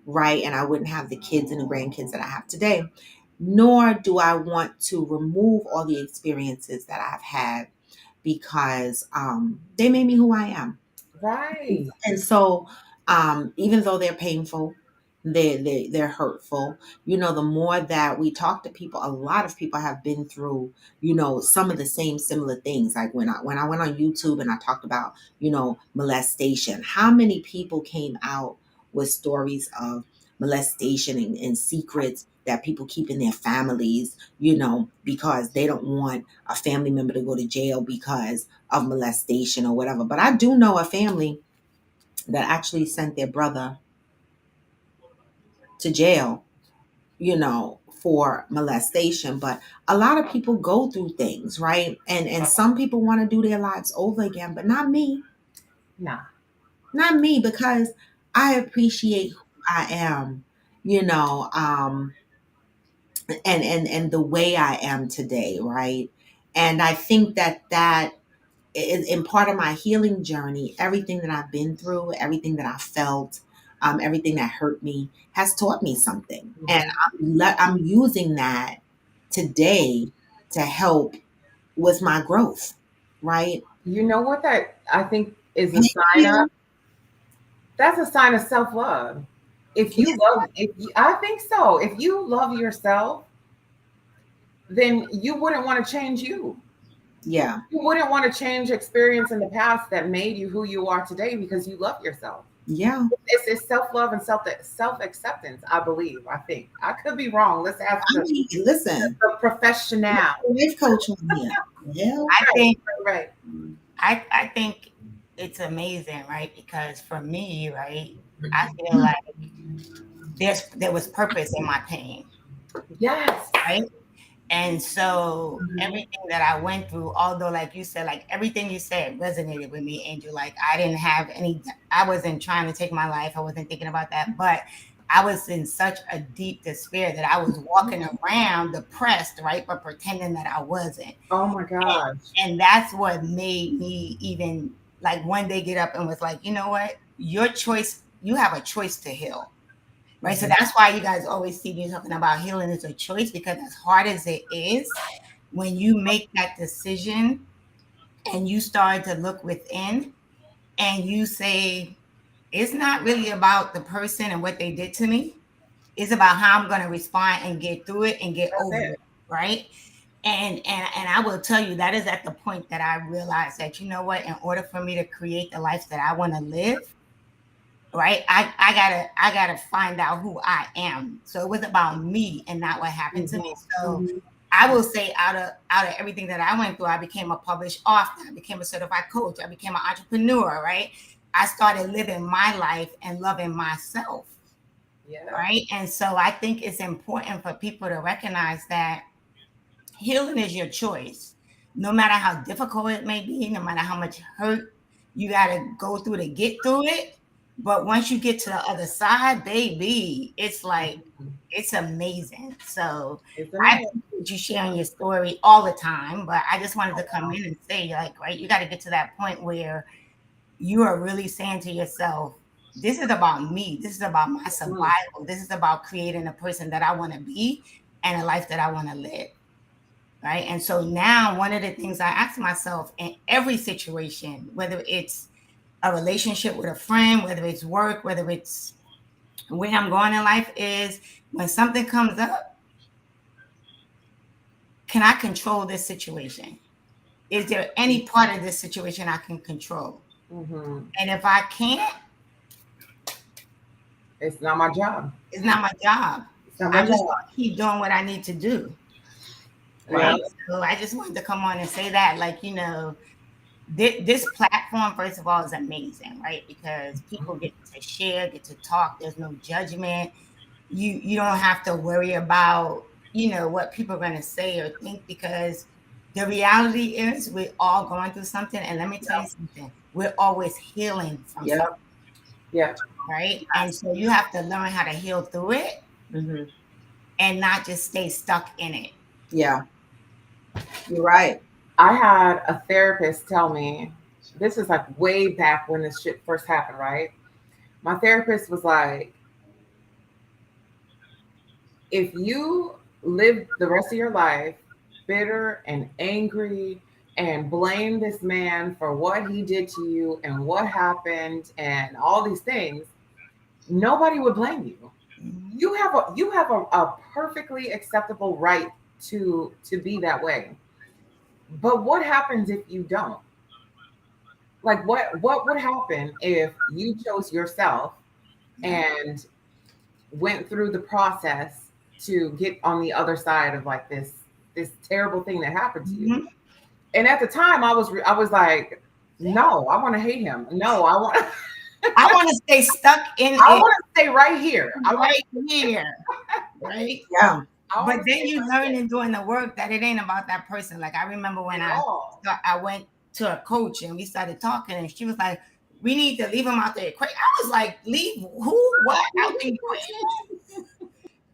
right? And I wouldn't have the kids and the grandkids that I have today. Nor do I want to remove all the experiences that I've had, because they made me who I am. Right. And so, even though they're painful, they're hurtful. The more that we talk to people, a lot of people have been through, some of the same similar things. Like when I went on YouTube and I talked about, molestation. How many people came out with stories of molestation and secrets that people keep in their families, because they don't want a family member to go to jail because of molestation or whatever. But I do know a family that actually sent their brother to jail, for molestation. But a lot of people go through things, right? And some people want to do their lives over again, but not me. No. Not me, because I appreciate who I am, you know, um, and the way I am today, right? And I think that is in part of my healing journey. Everything that I've been through, everything that I felt, everything that hurt me has taught me something. And I'm using that today to help with my growth, right? You know what that I think is a Thank sign you. of? That's a sign of self-love. I think so. If you love yourself, then you wouldn't want to change you. Yeah. You wouldn't want to change experience in the past that made you who you are today because you love yourself. Yeah. It's self-love and self-acceptance, I believe. I think. I could be wrong. Let's ask Listen, the professional. life coach on here. Yeah. I think it's amazing, right? Because for me, right, I feel like there was purpose in my pain. Yes. Right. And so everything that I went through, although like you said, like everything you said resonated with me, Angel. Like I wasn't trying to take my life. I wasn't thinking about that, but I was in such a deep despair that I was walking around depressed, right? But pretending that I wasn't. Oh my gosh. And that's what made me even like one day get up and was like, you know what? Your choice, you have a choice to heal. Right. So that's why you guys always see me talking about healing is a choice, because as hard as it is, when you make that decision and you start to look within and you say, it's not really about the person and what they did to me. It's about how I'm going to respond and get through it and get over it. Right. And I will tell you, that is at the point that I realized that, you know what, in order for me to create the life that I want to live, right, I gotta find out who I am. So it was about me and not what happened to me. So I will say, out of everything that I went through, I became a published author, I became a certified coach, I became an entrepreneur, right? I started living my life and loving myself. Yeah. Right. And so I think it's important for people to recognize that healing is your choice. No matter how difficult it may be, no matter how much hurt you gotta go through to get through it. But once you get to the other side, baby, it's like, it's amazing. So I appreciate you sharing your story all the time, but I just wanted to come in and say, like, right, you got to get to that point where you are really saying to yourself, this is about me. This is about my survival. This is about creating a person that I want to be and a life that I want to live. Right. And so now one of the things I ask myself in every situation, whether it's a relationship with a friend, whether it's work, whether it's where I'm going in life, is when something comes up, can I control this situation? Is there any part of this situation I can control? And if I can't, it's not my job. It's not my job. I'm just going to keep doing what I need to do. Right. So I just wanted to come on and say that, like, you know, this platform, first of all, is amazing, right? Because people get to share, get to talk. There's no judgment. You don't have to worry about, you know, what people are going to say or think, because the reality is we're all going through something. And let me tell you something, we're always healing from something. Yeah. Right. And so you have to learn how to heal through it and not just stay stuck in it. Yeah. You're right. I had a therapist tell me, this is like way back when this shit first happened, right? My therapist was like, if you live the rest of your life bitter and angry and blame this man for what he did to you and what happened and all these things, nobody would blame you. You have a perfectly acceptable right to be that way. But what happens if you don't? Like, what would happen if you chose yourself and went through the process to get on the other side of like this terrible thing that happened to you? And at the time, I was like, no, I want to hate him. No, I want to stay stuck in. I want to stay right here. Right here. Right. Yeah. But then you learn in doing the work that it ain't about that person. Like I remember when I went to a coach and we started talking, and she was like, "We need to leave him out there." I was like, "Leave who? What? Out the equation?"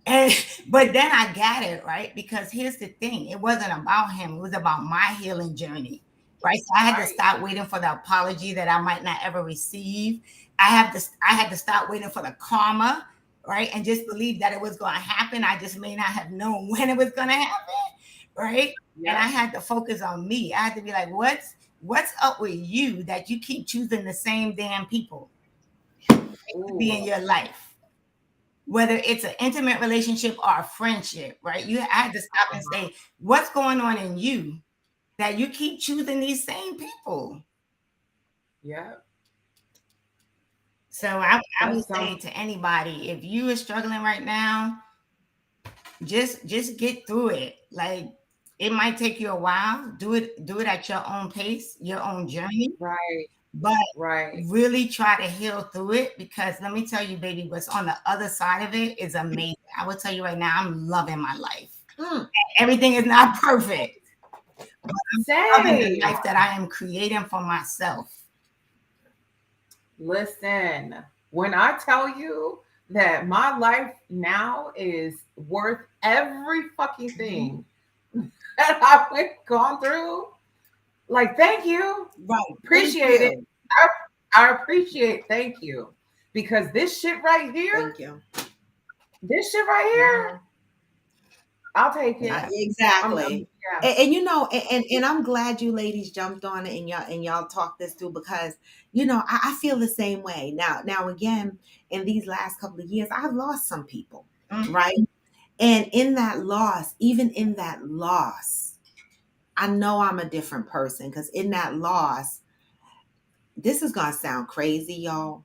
But then I got it, right? Because here's the thing, it wasn't about him, it was about my healing journey, right? So I had to stop waiting for the apology that I might not ever receive. I had to stop waiting for the karma, right? And just believe that it was going to happen. I just may not have known when it was going to happen, right? Yeah. And I had to focus on me. I had to be like, what's up with you that you keep choosing the same damn people to be in your life? Whether it's an intimate relationship or a friendship, right? I had to stop and say, what's going on in you that you keep choosing these same people? Yeah. So I would say to anybody, if you are struggling right now, just get through it. Like, it might take you a while. Do it at your own pace, your own journey. Right. But really try to heal through it, because let me tell you, baby, what's on the other side of it is amazing. I will tell you right now, I'm loving my life. Everything is not perfect, but I'm loving the life that I am creating for myself. Listen, when I tell you that my life now is worth every fucking thing that I've gone through, like, thank you. Right. Appreciate it. I appreciate, thank you. Because this shit right here, thank you. This shit right here, I'll take it. Exactly. And you know, and I'm glad you ladies jumped on it and y'all talked this through, because, you know, I feel the same way. Now again, in these last couple of years, I've lost some people, right? And in that loss, even in that loss, I know I'm a different person, because in that loss, this is going to sound crazy, y'all.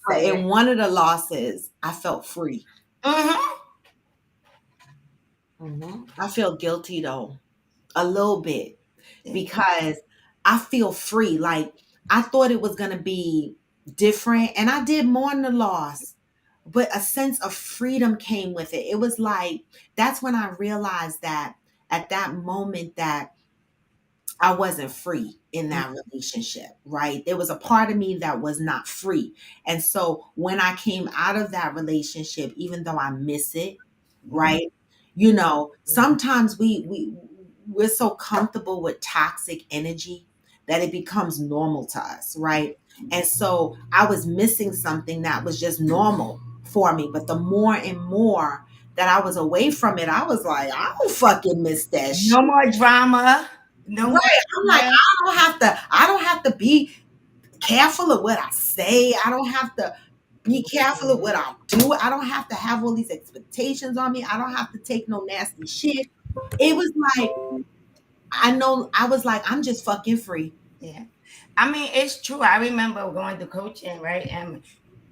But in one of the losses, I felt free. I feel guilty, though, a little bit, because I feel free. Like, I thought it was going to be different, and I did mourn the loss, but a sense of freedom came with it. It was like, that's when I realized that at that moment that I wasn't free in that relationship, right? There was a part of me that was not free. And so when I came out of that relationship, even though I miss it, right? You know, sometimes we're so comfortable with toxic energy that it becomes normal to us, right? And so I was missing something that was just normal for me. But the more and more that I was away from it, I was like, I don't fucking miss that shit. No more drama. No, right. I'm like, I don't have to be careful of what I say. I don't have to be careful of what I do. I don't have to have all these expectations on me. I don't have to take no nasty shit. It was like, I was like, I'm just fucking free. Yeah. I mean, it's true. I remember going to coaching, right?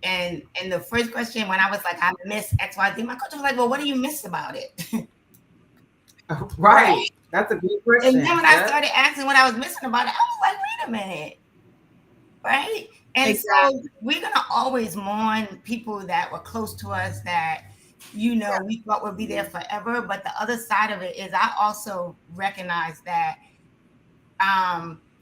And the first question, when I was like, I miss XYZ, my coach was like, well, what do you miss about it? Right. That's a good question. And then when I started asking what I was missing about it, I was like, wait a minute. Right? And so we're going to always mourn people that were close to us that, you know, we thought would be there forever. But the other side of it is I also recognize that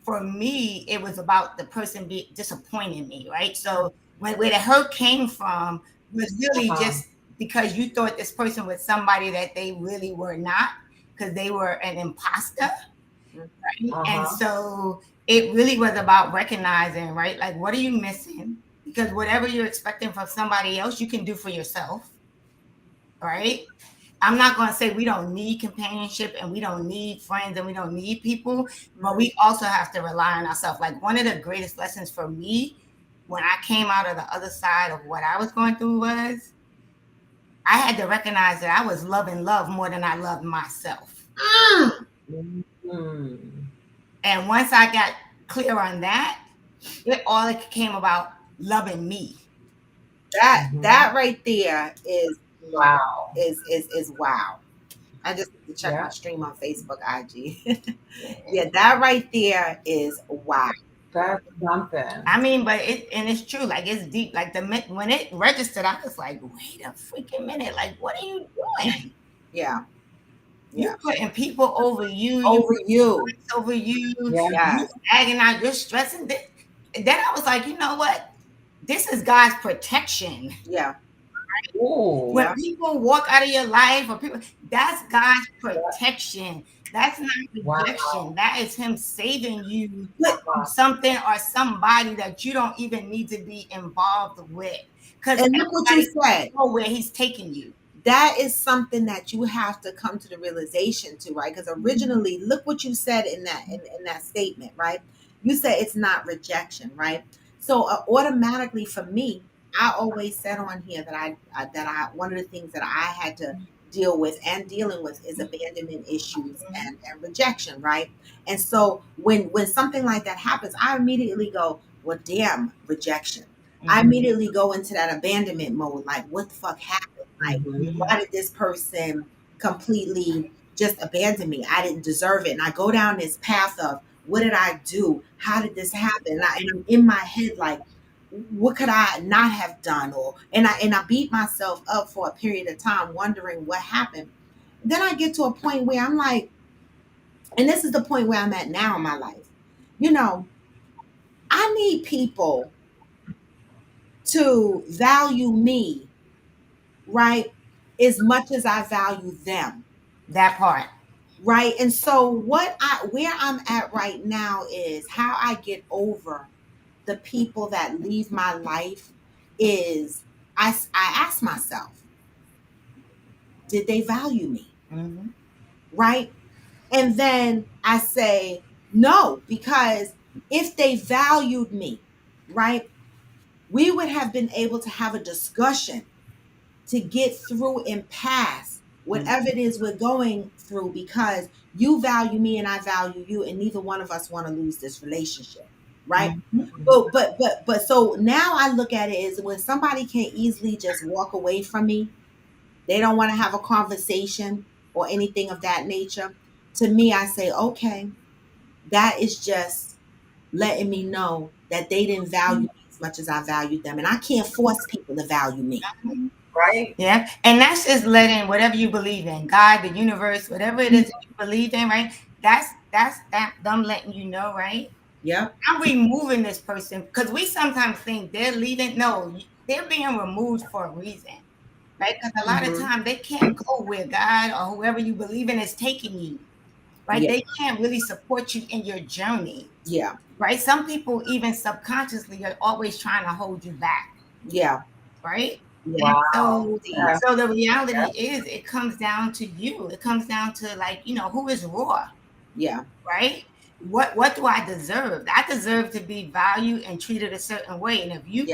for me, it was about the person disappointing me, right? So where the hurt came from was really just because you thought this person was somebody that they really were not, because they were an imposter, right? And so it really was about recognizing, right? Like, what are you missing? Because whatever you're expecting from somebody else, you can do for yourself, right? I'm not going to say we don't need companionship and we don't need friends and we don't need people, but we also have to rely on ourselves. Like, one of the greatest lessons for me when I came out of the other side of what I was going through was I had to recognize that I was loving love more than I loved myself. And once I got clear on that, it came about loving me. That right there is wow. Is wow. I just need to check my stream on Facebook, IG. Yeah, that right there is wow. That's something. I mean, but it's true. Like, it's deep. Like, when it registered, I was like, wait a freaking minute. Like, what are you doing? Yeah. You're putting people over you. Over you. You're agging out. You're stressing. Then I was like, you know what? This is God's protection. Yeah. Ooh. When Yeah. people walk out of your life, or people, that's God's protection. That's not rejection. That is Him saving you from something or somebody that you don't even need to be involved with. Because And look what you said. know where He's taking you. That is something that you have to come to the realization to, right? Because originally, look what you said in that statement, right? You said it's not rejection, right? So automatically for me, I always said on here that I one of the things that I had to deal with and dealing with is abandonment issues and rejection, right? And so when something like that happens, I immediately go, well, damn, rejection. I immediately go into that abandonment mode, like what the fuck happened? Like, why did this person completely just abandon me? I didn't deserve it. And I go down this path of what did I do? How did this happen? And I'm in my head like, what could I not have done? And I beat myself up for a period of time, wondering what happened. Then I get to a point where I'm like, and this is the point where I'm at now in my life. You know, I need people to value me, right? As much as I value them. That part. Right. And so where I'm at right now is how I get over the people that leave my life is I ask myself, did they value me? Mm-hmm. Right. And then I say, no, because if they valued me, right, we would have been able to have a discussion to get through and pass whatever it is we're going through, because you value me and I value you, and neither one of us want to lose this relationship, right? But so now I look at it as when somebody can easily just walk away from me, they don't want to have a conversation or anything of that nature. To me, I say, okay, that is just letting me know that they didn't value me as much as I valued them, and I can't force people to value me. Right. Yeah. And that's just letting whatever you believe in, God, the universe, whatever it is that you believe in, right? That's them letting you know, right? Yep. I'm removing this person, because we sometimes think they're leaving. No, they're being removed for a reason, right? Because a lot of times they can't go where God or whoever you believe in is taking you, right? Yeah. They can't really support you in your journey, Yeah. right? Some people even subconsciously are always trying to hold you back, Yeah. right? Wow. So the reality is, it comes down to you. It comes down to, like, who is raw, Yeah. right? What do I deserve? I deserve to be valued and treated a certain way. And if you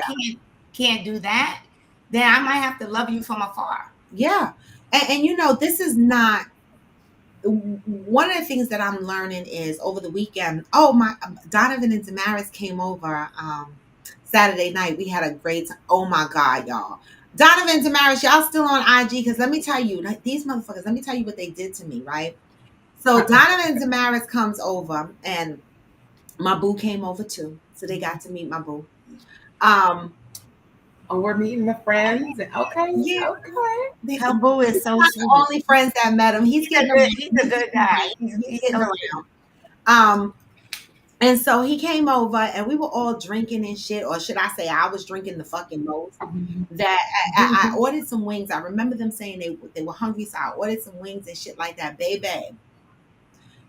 can't do that, then I might have to love you from afar. Yeah. And this is not one of the things that I'm learning is over the weekend. Oh, my Donovan and Damaris came over Saturday night. We had a great time. Oh my God, y'all. Donovan and Damaris, y'all still on IG? Because let me tell you, these motherfuckers, let me tell you what they did to me, right? So Donovan and Damaris comes over, and my boo came over too. So they got to meet my boo. We're meeting the friends. Okay. Yeah. Okay. Her boo is so Not sweet. the only friends that met him. He's He's a good guy. He's getting around. And so he came over, and we were all drinking and shit, or should I say, I was drinking the fucking most. That I ordered some wings. I remember them saying they were hungry, so I ordered some wings and shit like that, baby.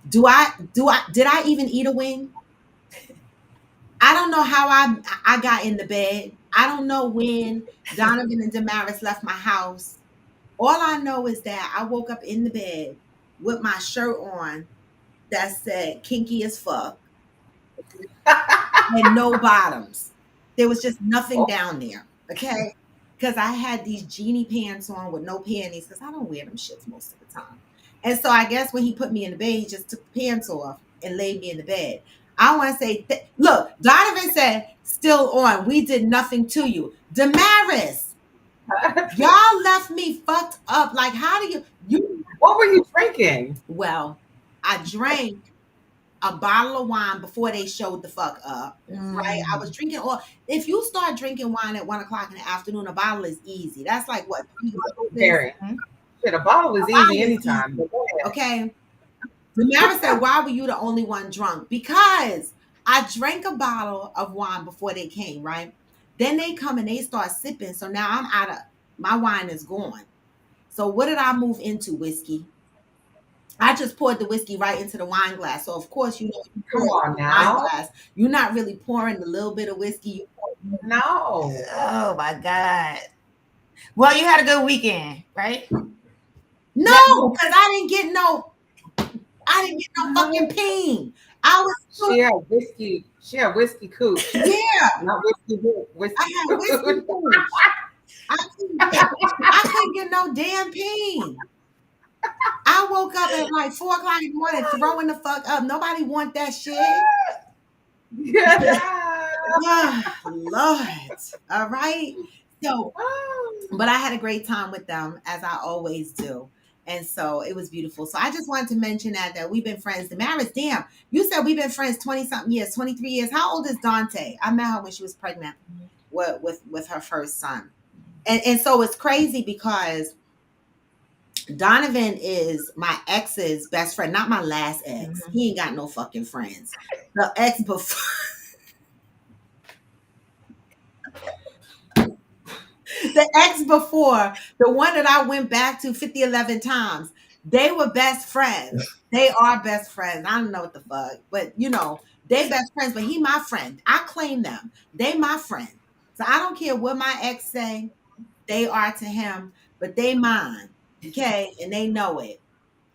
Did I even eat a wing? I don't know how I got in the bed. I don't know when Donovan and Damaris left my house. All I know is that I woke up in the bed with my shirt on that said kinky as fuck and no bottoms. There was just nothing down there. Okay. Because I had these genie pants on with no panties, because I don't wear them shits most of the time. And so I guess when he put me in the bed, he just took the pants off and laid me in the bed. I want to say, look, Donovan said, still on. We did nothing to you. Damaris, y'all left me fucked up. Like, how do you? What were you drinking? Well, I drank a bottle of wine before they showed the fuck up, right? I was drinking, or if you start drinking wine at 1 o'clock in the afternoon, a bottle is easy. That's like what? Very. Shit, a bottle is easy anytime. Okay. Damaris said, why were you the only one drunk? Because I drank a bottle of wine before they came, right? Then they come and they start sipping. So now I'm out of My wine is gone. So what did I move into, whiskey? I just poured the whiskey right into the wine glass. So of course, you know, you Come pour it on in the wine now. glass. You're not really pouring a little bit of whiskey. You pour No. Oh my God. Well, you had a good weekend, right? no, because I didn't get no fucking peen. I was She had whiskey. She had whiskey cooch. yeah, Not whiskey hoop, I whiskey had whiskey cooch. cooch. I couldn't get no damn peen. I woke up at like 4 o'clock in the morning throwing the fuck up. Nobody want that shit. Yeah. Oh, Lord. All right. So, but I had a great time with them, as I always do. And so it was beautiful. So I just wanted to mention that we've been friends. Damaris, damn, you said we've been friends 20 something years, 23 years. How old is Dante? I met her when she was pregnant with her first son. And so it's crazy because Donovan is my ex's best friend, not my last ex. He ain't got no fucking friends. The ex before. The ex before, the one that I went back to 11 times, they were best friends. They are best friends. I don't know what the fuck, but you know, they best friends, but he my friend. I claim them. They my friend. So I don't care what my ex say, they are to him, but they mine. Okay, and they know it.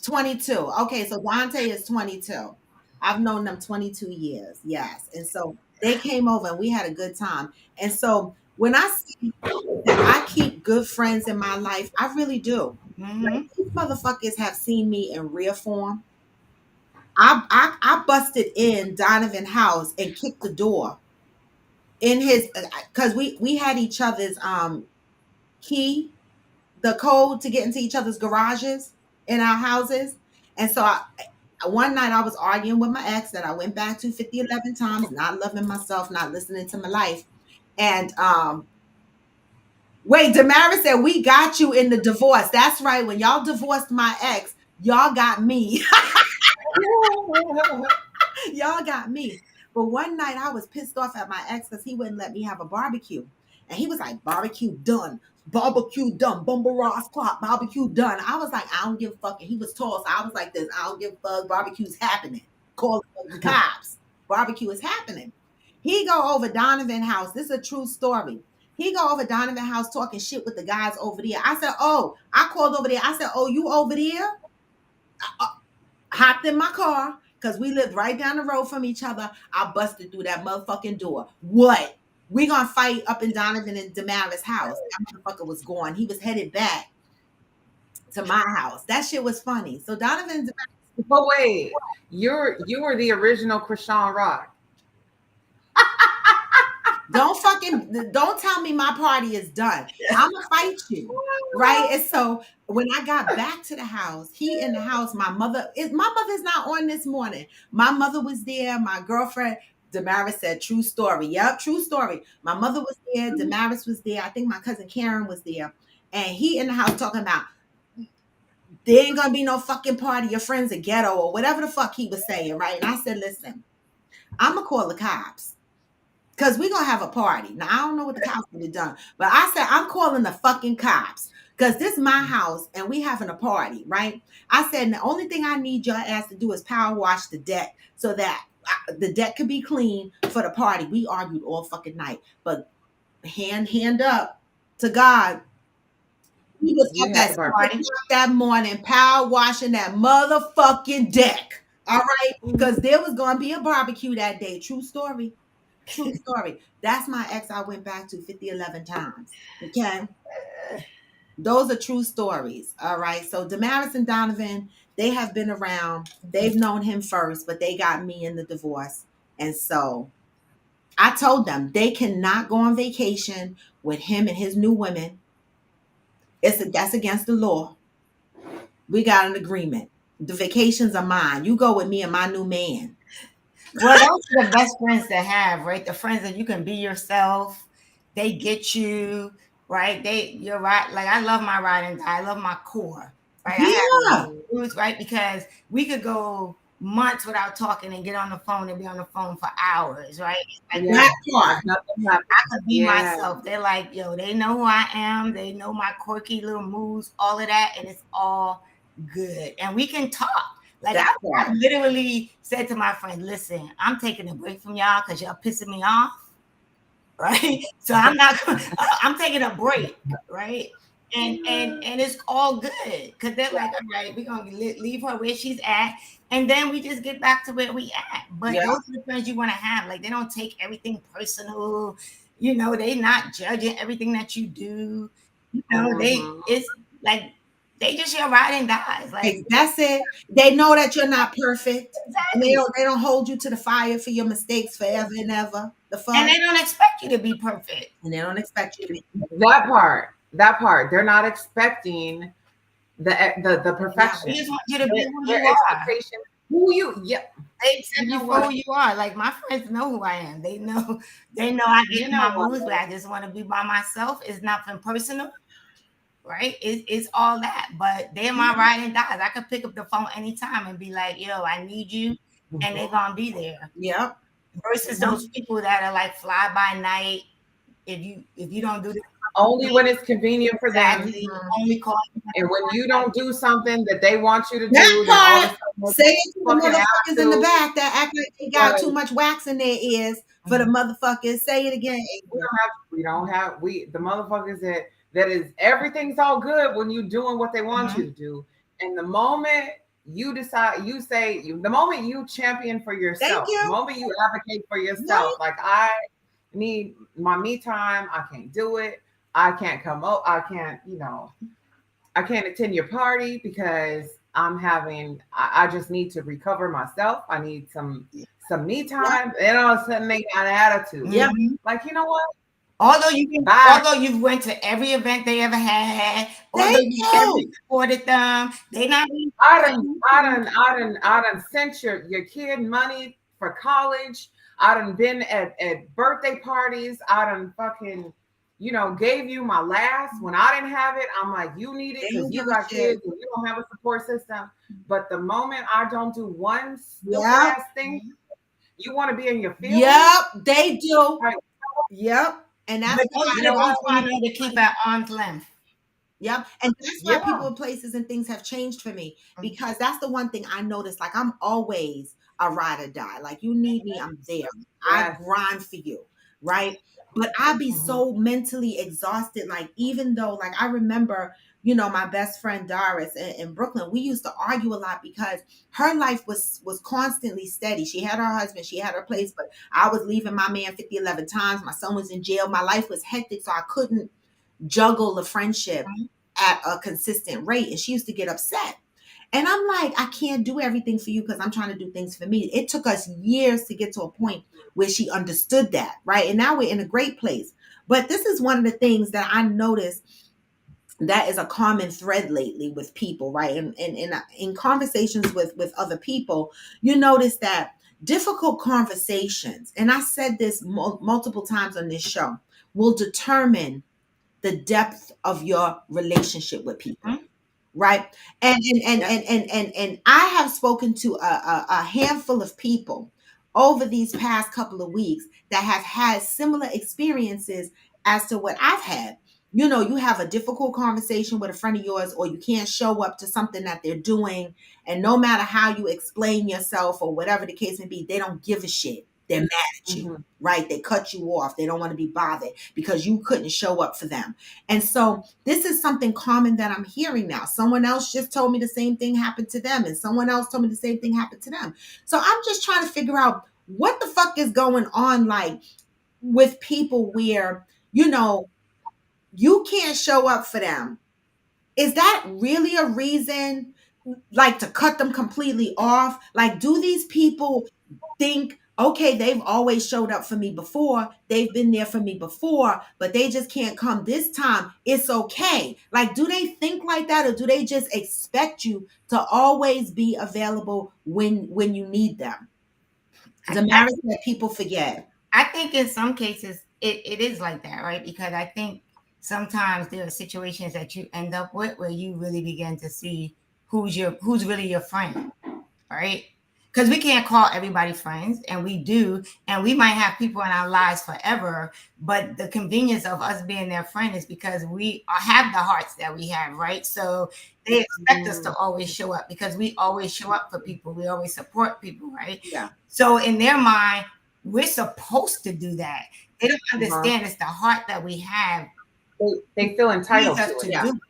22. Okay, so Dante is 22. I've known them 22 years. Yes. And so they came over and we had a good time. And so when I see that I keep good friends in my life, I really do. Like, these motherfuckers have seen me in real form. I busted in Donovan house and kicked the door in his because we had each other's key, the code to get into each other's garages in our houses. And so one night I was arguing with my ex that I went back to 11 times, not loving myself, not listening to my life. And wait, Damaris said, we got you in the divorce. That's right. When y'all divorced my ex, y'all got me. Y'all got me. But one night I was pissed off at my ex because he wouldn't let me have a barbecue. And he was like, barbecue done. Barbecue done. Bumbaross clock. Barbecue done. I was like, I don't give a fuck. And he was tall. So I was like this. I don't give a fuck. Barbecue's happening. Call the cops. Barbecue is happening. He go over Donovan house. This is a true story. He go over Donovan house talking shit with the guys over there. I said, oh, I called over there. I said, oh, you over there? Hopped in my car because we lived right down the road from each other. I busted through that motherfucking door. What? We gonna fight up in Donovan and Damaris' house. That motherfucker was gone. He was headed back to my house. That shit was funny. So Donovan and Damaris. But wait, you were the original Krishan Rock. Don't tell me my party is done. I'm gonna fight you, right? And so when I got back to the house, he in the house. My mother's not on this morning. My mother was there. My girlfriend Damaris said, "True story." Yep, true story. My mother was there. Damaris was there. I think my cousin Karen was there, and he in the house talking about there ain't gonna be no fucking party. Your friends are ghetto or whatever the fuck he was saying, right? And I said, "Listen, I'm gonna call the cops." Because we're going to have a party. Now, I don't know what the cops would have done. But I said, I'm calling the fucking cops. Because this is my house and we having a party, right? I said, the only thing I need your ass to do is power wash the deck so that the deck could be clean for the party. We argued all fucking night. But hand up to God. He was up at party that morning, power washing that motherfucking deck. All right? Because there was going to be a barbecue that day. True story. True story. That's my ex I went back to 11 times. Okay. Those are true stories. All right. So Damaris and Donovan, they have been around. They've known him first, but they got me in the divorce. And so I told them they cannot go on vacation with him and his new women. That's against the law. We got an agreement. The vacations are mine. You go with me and my new man. Well, those are the best friends to have, right? The friends that you can be yourself. They get you, right? You're right. Like I love my ride and die. I love my core, right? Yeah. I have roots, right? Because we could go months without talking and get on the phone and be on the phone for hours, right? It's like Yeah. That part. Nothing happens. I could be Yeah. myself. They're like, yo, they know who I am. They know my quirky little moves, all of that, and it's all good. And we can talk. Like That I part. literally said to my friend, listen, I'm taking a break from y'all because y'all pissing me off. Right. So I'm taking a break, right? And it's all good because they're like, all right, we're gonna leave her where she's at, and then we just get back to where we at. But Yeah. those are the friends you want to have. Like they don't take everything personal, you know, they not judging everything that you do. You know, it's like they just your ride and dies. Like That's it. They know that you're not perfect. And exactly. they don't hold you to the fire for your mistakes forever and ever. The fuck. And they don't expect you to be perfect. And they don't expect you to be That part. They're not expecting the perfection. They just want you to be who Their you are. expectation. Who you? Yep. They accept you for who you are. Like my friends know who I am. They know I get my moves, but I just want to be by myself. It's nothing personal, right? It's all that. But they're my ride and dies. I could pick up the phone anytime and be like, yo, I need you, and they're gonna be there. Yep. Versus those people that are like fly by night. If you don't do this, only when it's convenient for them. exactly, only call. And when you don't do something that they want you to do, That then all of a Say it to the fucking motherfuckers in the attitude. back that act like they got Right. too much wax in their ears for the motherfuckers. Say it again. the motherfuckers that is everything's all good when you're doing what they want you to do. And the moment you decide, the moment you champion for yourself, you. the moment you advocate for yourself, like I need my me time, I can't do it. I can't come up. I can't attend your party because I just need to recover myself. I need some me time. And all of a sudden they got an attitude. Yeah. Like, you know what? Although you went to every event they ever had, although you supported them, they not. I done sent your kid money for college. I done been at birthday parties. I done fucking, gave you my last when I didn't have it. I'm like, you need it because you got kids and you don't have a support system. But the moment I don't do one stupid ass thing, you want to be in your feelings. Yep, they do. Right. Yep. And that's why you need to keep at arm's length. Yep. And that's why people, places, and things have changed for me, because that's the one thing I noticed. Like, I'm always a ride or die. Like, you need me, I'm there. I grind for you, right? But I'd be so mentally exhausted. Like, even though, like, I remember, my best friend Doris in Brooklyn, we used to argue a lot because her life was constantly steady. She had her husband, she had her place, but I was leaving my man 11 times. My son was in jail. My life was hectic, so I couldn't juggle the friendship at a consistent rate. And she used to get upset. And I'm like, I can't do everything for you because I'm trying to do things for me. It took us years to get to a point where she understood that, right? And now we're in a great place. But this is one of the things that I noticed that is a common thread lately with people, right? And in conversations with other people, you notice that difficult conversations, and I said this multiple times on this show, will determine the depth of your relationship with people, right? And I have spoken to a handful of people over these past couple of weeks that have had similar experiences as to what I've had. You have a difficult conversation with a friend of yours, or you can't show up to something that they're doing, and no matter how you explain yourself or whatever the case may be, they don't give a shit. They're mad at you, right? They cut you off. They don't want to be bothered because you couldn't show up for them. And so this is something common that I'm hearing now. Someone else just told me the same thing happened to them, and someone else told me the same thing happened to them. So I'm just trying to figure out what the fuck is going on, like, with people where, you can't show up for them. Is that really a reason, like, to cut them completely off? Like, do these people think, okay, they've always showed up for me before, they've been there for me before, but they just can't come this time, it's okay? Like, do they think like that, or do they just expect you to always be available when you need them? The marriage that people forget. I think in some cases it is like that, right? Because I think sometimes there are situations that you end up with where you really begin to see who's really your friend, right? because we can't call everybody friends, and we do, and we might have people in our lives forever, but the convenience of us being their friend is because we have the hearts that we have, right? So they expect us to always show up because we always show up for people. We always support people, right? Yeah. So in their mind, we're supposed to do that. They don't understand it's the heart that we have. They feel entitled Needs us to to it. do it,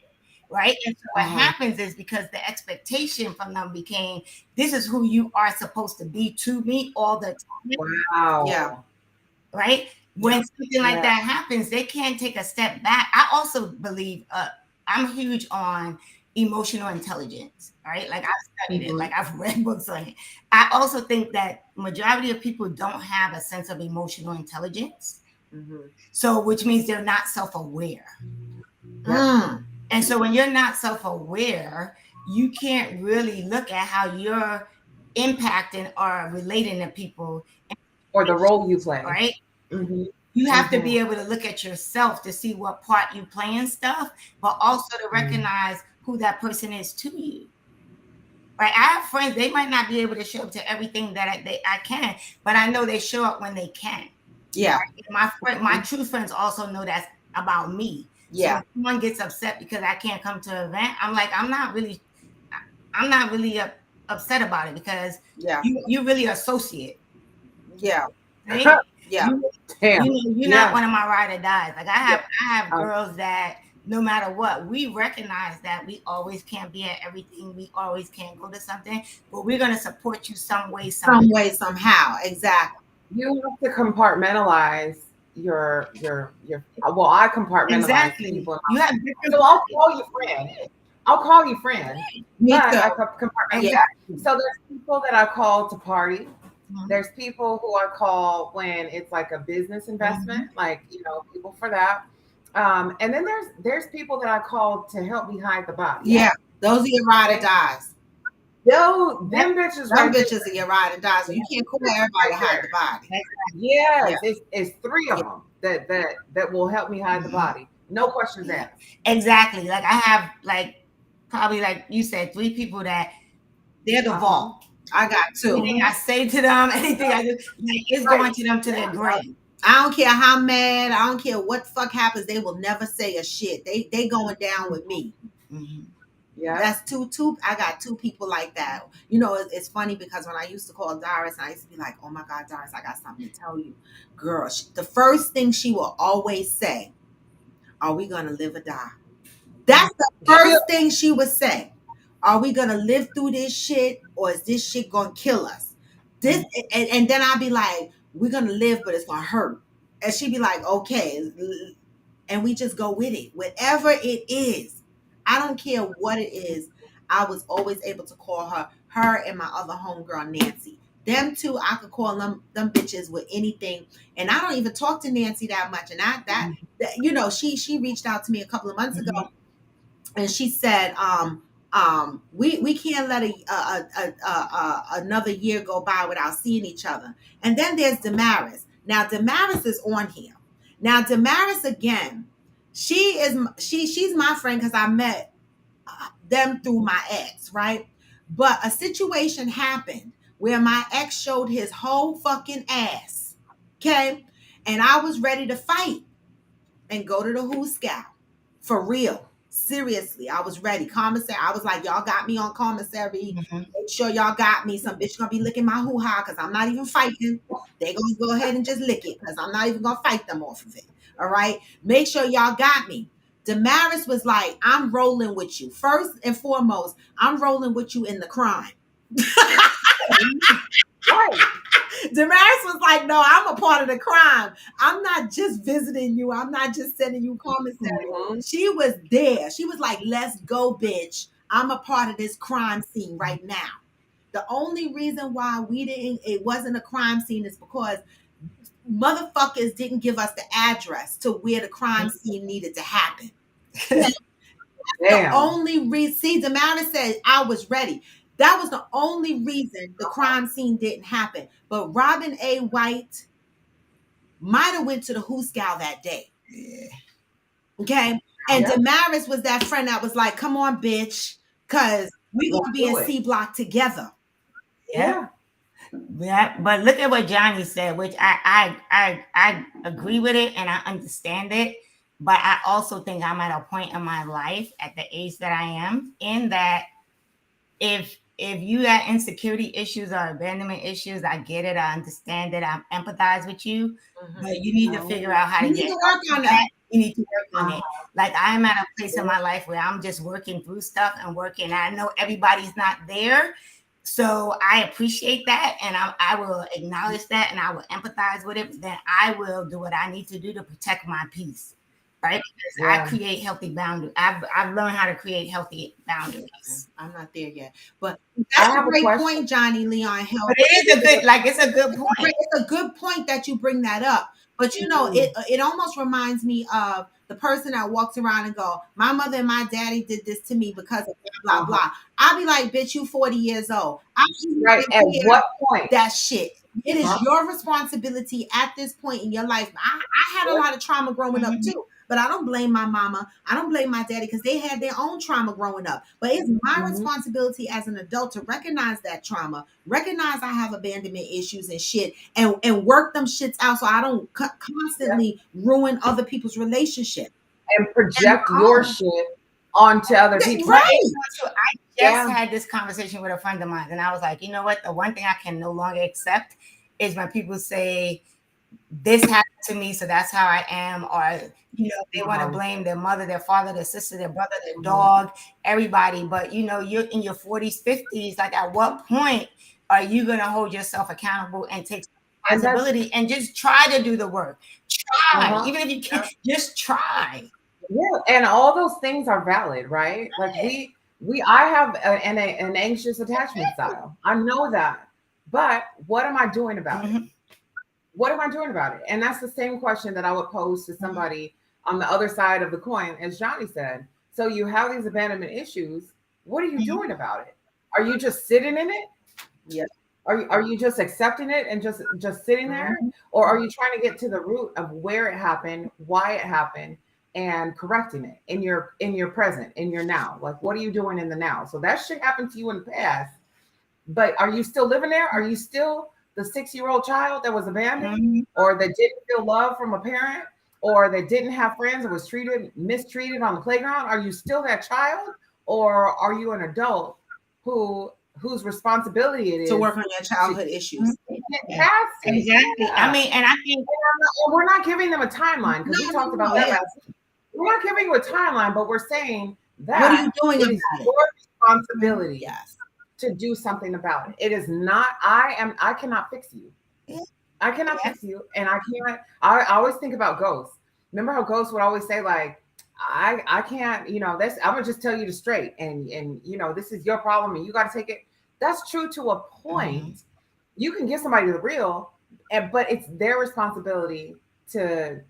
right? And so what happens is because the expectation from them became, this is who you are supposed to be to me all the time. Wow. Yeah. Right? When something like that happens, they can't take a step back. I also believe I'm huge on emotional intelligence, right? Like I've studied it, like I've read books on it. I also think that majority of people don't have a sense of emotional intelligence. So which means they're not self-aware. And so when you're not self-aware, you can't really look at how you're impacting or relating to people or the role you play, right? You have to be able to look at yourself to see what part you play in stuff, but also to recognize who that person is to you. Right? I have friends, they might not be able to show up to everything that I can, but I know they show up when they can. Yeah. Right? My true friends also know that's about me. Yeah. So if someone gets upset because I can't come to an event, I'm like, I'm not really upset about it because you really associate. Yeah. Right? Yeah. You're not one of my ride or dies. Like I have girls that no matter what, we recognize that we always can't be at everything. We always can't go to something, but we're going to support you some way, somehow. Exactly. You have to compartmentalize your well, I compartmentalize people. You have so I'll call you friend. I'll call you friend. Me too. I compartmentalize. So there's people that I call to party. There's people who I call when it's like a business investment, like, people for that. And then there's people that I call to help me hide the body. Yeah, those are your ride or dies. Them bitches are your ride or dies. So you can't call everybody to hide the body. Yes, it's three of them that will help me hide the body. No questions asked. Exactly. Like I have probably like you said, 3 people that they're the vault. I got 2. Anything I say to them, anything I do, it's going to them to their grave. I don't care how mad, I don't care what the fuck happens, they will never say a shit. They going down with me. Yeah, that's two. I got 2 people like that. It's funny because when I used to call Doris, I used to be like, "Oh my God, Doris, I got something to tell you, girl." The first thing she will always say, "Are we gonna live or die?" That's the first thing she would say. Are we gonna live through this shit, or is this shit gonna kill us? And then I'd be like, "We're gonna live, but it's gonna hurt." And she'd be like, "Okay," and we just go with it, whatever it is. I don't care what it is. I was always able to call her and my other homegirl Nancy. Them 2, I could call them bitches with anything. And I don't even talk to Nancy that much. And she reached out to me a couple of months ago, and she said, we can't let another year go by without seeing each other. And then there's Damaris. Now Damaris is on here. Now Damaris again, she's my friend because I met them through my ex, right? But a situation happened where my ex showed his whole fucking ass, okay? And I was ready to fight and go to the Hooskow for real. Seriously, I was ready. Commissary, I was like, y'all got me on commissary. Make sure y'all got me. Some bitch gonna be licking my hoo-ha because I'm not even fighting. They gonna go ahead and just lick it because I'm not even gonna fight them off of it. All right? Make sure y'all got me. Damaris was like, I'm rolling with you. First and foremost, I'm rolling with you in the crime. Damaris was like, no, I'm a part of the crime. I'm not just visiting you. I'm not just sending you commissary. She was there. She was like, let's go, bitch. I'm a part of this crime scene right now. The only reason why it wasn't a crime scene is because motherfuckers didn't give us the address to where the crime scene needed to happen. The only reason, see, Damaris said I was ready. That was the only reason the crime scene didn't happen. But Robin A. White might have went to the Hooskow that day. Yeah. Okay? And Damaris was that friend that was like, come on, bitch, because we're going to be in C Block together. Yeah. Yeah, but look at what Johnny said, which I agree with it and I understand it. But I also think I'm at a point in my life at the age that I am in that if you got insecurity issues or abandonment issues, I get it, I understand it, I empathize with you, but you need to figure out how You to need get to out work of on that. that. You need to work on Uh-huh. it. Like I'm at a place in my life where I'm just working through stuff and working. I know everybody's not there. So I appreciate that and I will acknowledge that and I will empathize with it. But then I will do what I need to do to protect my peace. Right? Because I Yeah. create healthy boundaries. I've learned how to create healthy boundaries. I'm not there yet, but I that's a have a great question. point, Johnny Leon Hill. But it is a good, like it's a good point. It's a good point that you bring that up. But you know, it almost reminds me of the person that walks around and go, "My mother and my daddy did this to me because of blah blah blah." I'll be like, "Bitch, you 40 years old. I Right. At what point? that shit. It is Huh? your responsibility at this point in your life." I had a lot of trauma growing up too, but I don't blame my mama. I don't blame my daddy because they had their own trauma growing up. But it's my Mhm. responsibility as an adult to recognize that trauma, recognize I have abandonment issues and shit, and work them shits out so I don't constantly ruin other people's relationship. And project your shit onto other people. Right. So I just had this conversation with a friend of mine, and I was like, you know what? The one thing I can no longer accept is when people say, this happened to me, so that's how I am, or you know, they want to blame their mother, their father, their sister, their brother, their dog, everybody. But you know, you're in your 40s, 50s. Like, at what point are you gonna hold yourself accountable and take responsibility and just try to do the work? Try, even if you can't, just try. Yeah, and all those things are valid, right? Like I have an anxious attachment style. I know that, but what am I doing about it? What am I doing about it? And that's the same question that I would pose to somebody on the other side of the coin, as Johnny said. So you have these abandonment issues. What are you doing about it? Are you just sitting in it? Yes. Are you just accepting it and just sitting there, or are you trying to get to the root of where it happened, why it happened, and correcting it in your present, in your now? Like, what are you doing in the now? So that shit happened to you in the past, but are you still living there? Are you still the 6-year-old child that was abandoned, or that didn't feel love from a parent, or that didn't have friends, or was mistreated on the playground? Are you still that child, or are you an adult whose responsibility it is to work on your childhood issues? Exactly. I mean, and I think we're not giving them a timeline, because we talked about that last week. We're not giving you a timeline, but we're saying that what are you doing it is your responsibility to do something about it. It is not, I cannot fix you. I cannot fix you. And I always think about ghosts. Remember how ghosts would always say, like, I can't, you know, I'm gonna just tell you the straight, and you know, this is your problem and you got to take it. That's true to a point. You can give somebody the real, but it's their responsibility to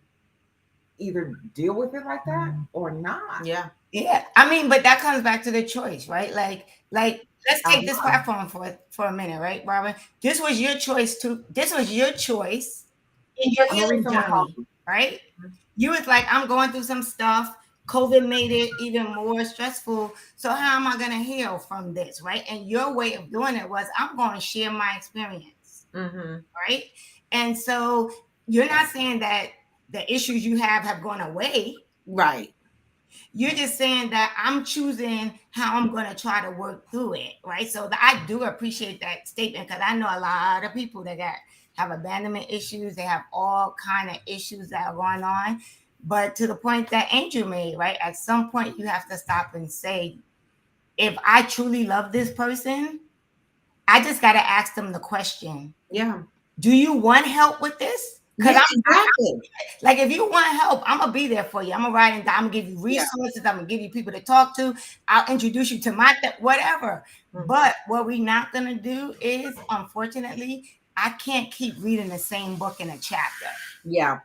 either deal with it like that or not. Yeah. I mean, but that comes back to the choice, right? Like let's take this platform for a minute, right, Robin? This was your choice in your healing journey, right? You was like, I'm going through some stuff. COVID made it even more stressful. So how am I going to heal from this, right? And your way of doing it was, I'm going to share my experience, right? And so you're not saying that the issues you have gone away, right? You're just saying that I'm choosing how I'm going to try to work through it, right? So I do appreciate that statement, because I know a lot of people that have abandonment issues. They have all kind of issues that are going on. But to the point that Angel made, right? At some point, you have to stop and say, if I truly love this person, I just got to ask them the question. Yeah. Do you want help with this? Because exactly. Like, if you want help, I'm gonna be there for you. I'm gonna ride and I'm gonna give you resources. I'm gonna give you people to talk to. I'll introduce you to whatever. But what we're not gonna do is, unfortunately, I can't keep reading the same book in a chapter. Yeah.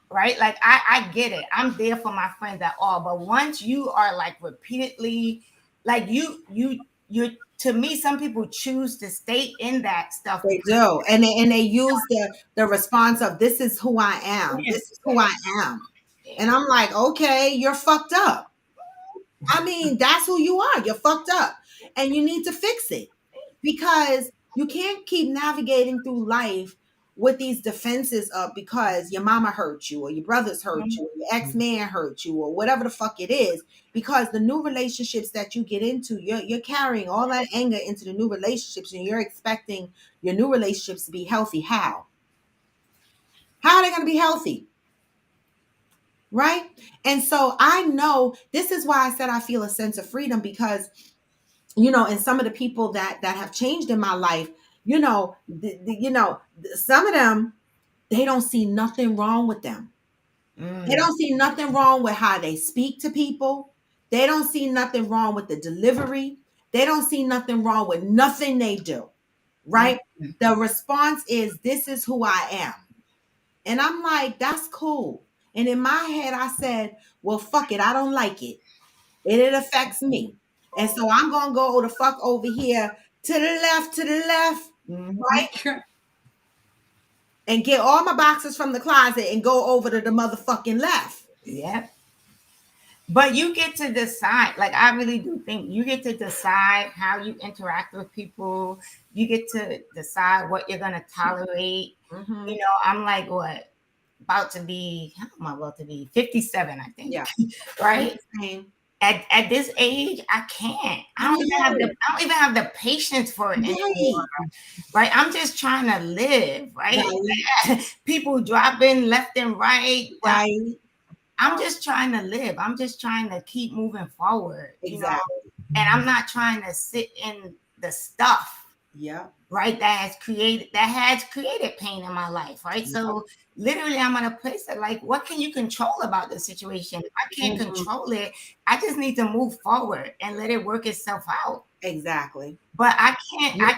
Right? Like, I get it. I'm there for my friends at all. But once you are like repeatedly, like you're to me, some people choose to stay in that stuff. They do, and they use the response of, this is who I am. This is who I am. And I'm like, okay, you're fucked up. I mean, that's who you are. You're fucked up, and you need to fix it, because You can't keep navigating through life with these defenses up because your mama hurt you or your brothers hurt you or your ex-man hurt you or whatever the fuck it is, because the new relationships that you get into, you're carrying all that anger into the new relationships and you're expecting your new relationships to be healthy. How are they going to be healthy? Right? And so I know this is why I said I feel a sense of freedom, because and some of the people that have changed in my life, some of them, they don't see nothing wrong with them. They don't see nothing wrong with how they speak to people. They don't see nothing wrong with the delivery. They don't see nothing wrong with nothing they do. Right? The response is, this is who I am. And I'm like, that's cool. And in my head, I said, well, fuck it. I don't like it. And it affects me. And so I'm going to go the fuck over here to the left, right? And get all my boxes from the closet and go over to the motherfucking left. Yep. But you get to decide. Like, I really do think you get to decide how you interact with people. You get to decide what you're going to tolerate. Mm-hmm. I'm like, what? How am I about to be? 57, I think. Yeah. Right? At this age, I can't. I don't even have the patience for it anymore. Right? I'm just trying to live, right? People dropping left and right. Right. I'm just trying to live. I'm just trying to keep moving forward. Exactly. And I'm not trying to sit in the stuff. Yeah. Right. That has created pain in my life. Right. Yeah. So literally I'm in a place that, like, what can you control about the situation? If I can't control it, I just need to move forward and let it work itself out. Exactly. But I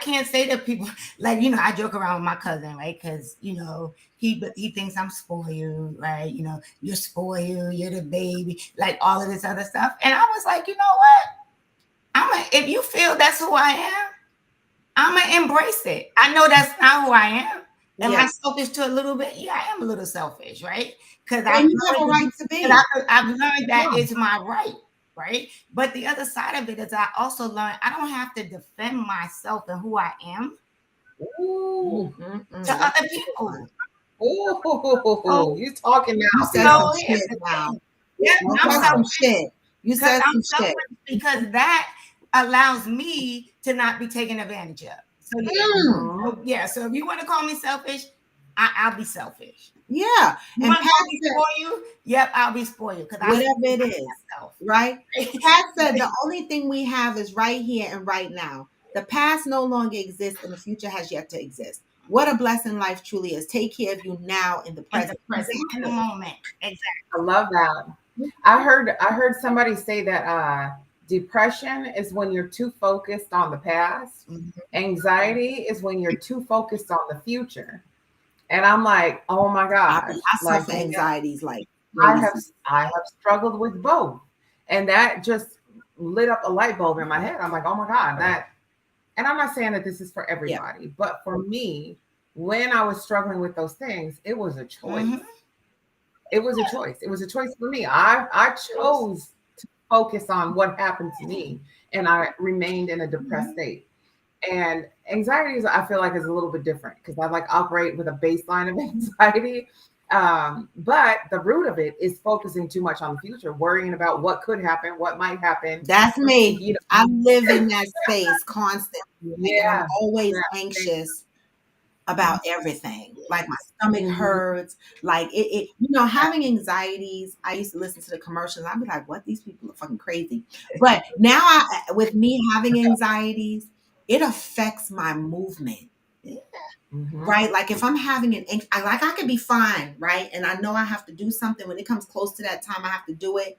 can't say to people, like, I joke around with my cousin, right? Because, he thinks I'm spoiled, right? You're spoiled, you're the baby, like all of this other stuff. And I was like, you know what? If you feel that's who I am, I'm going to embrace it. I know that's not who I am. Am I selfish to a little bit? Yeah, I am a little selfish, right? Because I have a right to be. I've learned that it's my right, right? But the other side of it is I also learned I don't have to defend myself and who I am to other people. Oh, you talking now? You said some shit now. Yeah, I'm some shit. You said some shit. Because that allows me to not be taken advantage of. So so if you want to call me selfish, I'll be selfish. Yeah. You want to call me spoil you? Yep, I'll be spoiled. Whatever it is, right? Pat said the only thing we have is right here and right now. The past no longer exists and the future has yet to exist. What a blessing life truly is. Take care of you now in the present. In the moment. Exactly. I love that. I heard somebody say that depression is when you're too focused on the past. Anxiety is when you're too focused on the future. And I'm like, oh my God. I suffer anxieties like I have struggled with both. And that just lit up a light bulb in my head. I'm like, oh my God, and I'm not saying that this is for everybody, but for me, when I was struggling with those things, it was a choice. It was a choice. It was a choice for me. I chose to focus on what happened to me, and I remained in a depressed state. And anxiety I feel like is a little bit different because I operate with a baseline of anxiety. But the root of it is focusing too much on the future, worrying about what could happen, what might happen. That's me. I live in that space constantly. I'm always anxious about everything. Like my stomach hurts. Like it having anxieties. I used to listen to the commercials. I'd be like, what? These people are fucking crazy. But now with me having anxieties, it affects my movement. Right? Like if I'm having I could be fine, right? And I know I have to do something. When it comes close to that time I have to do it,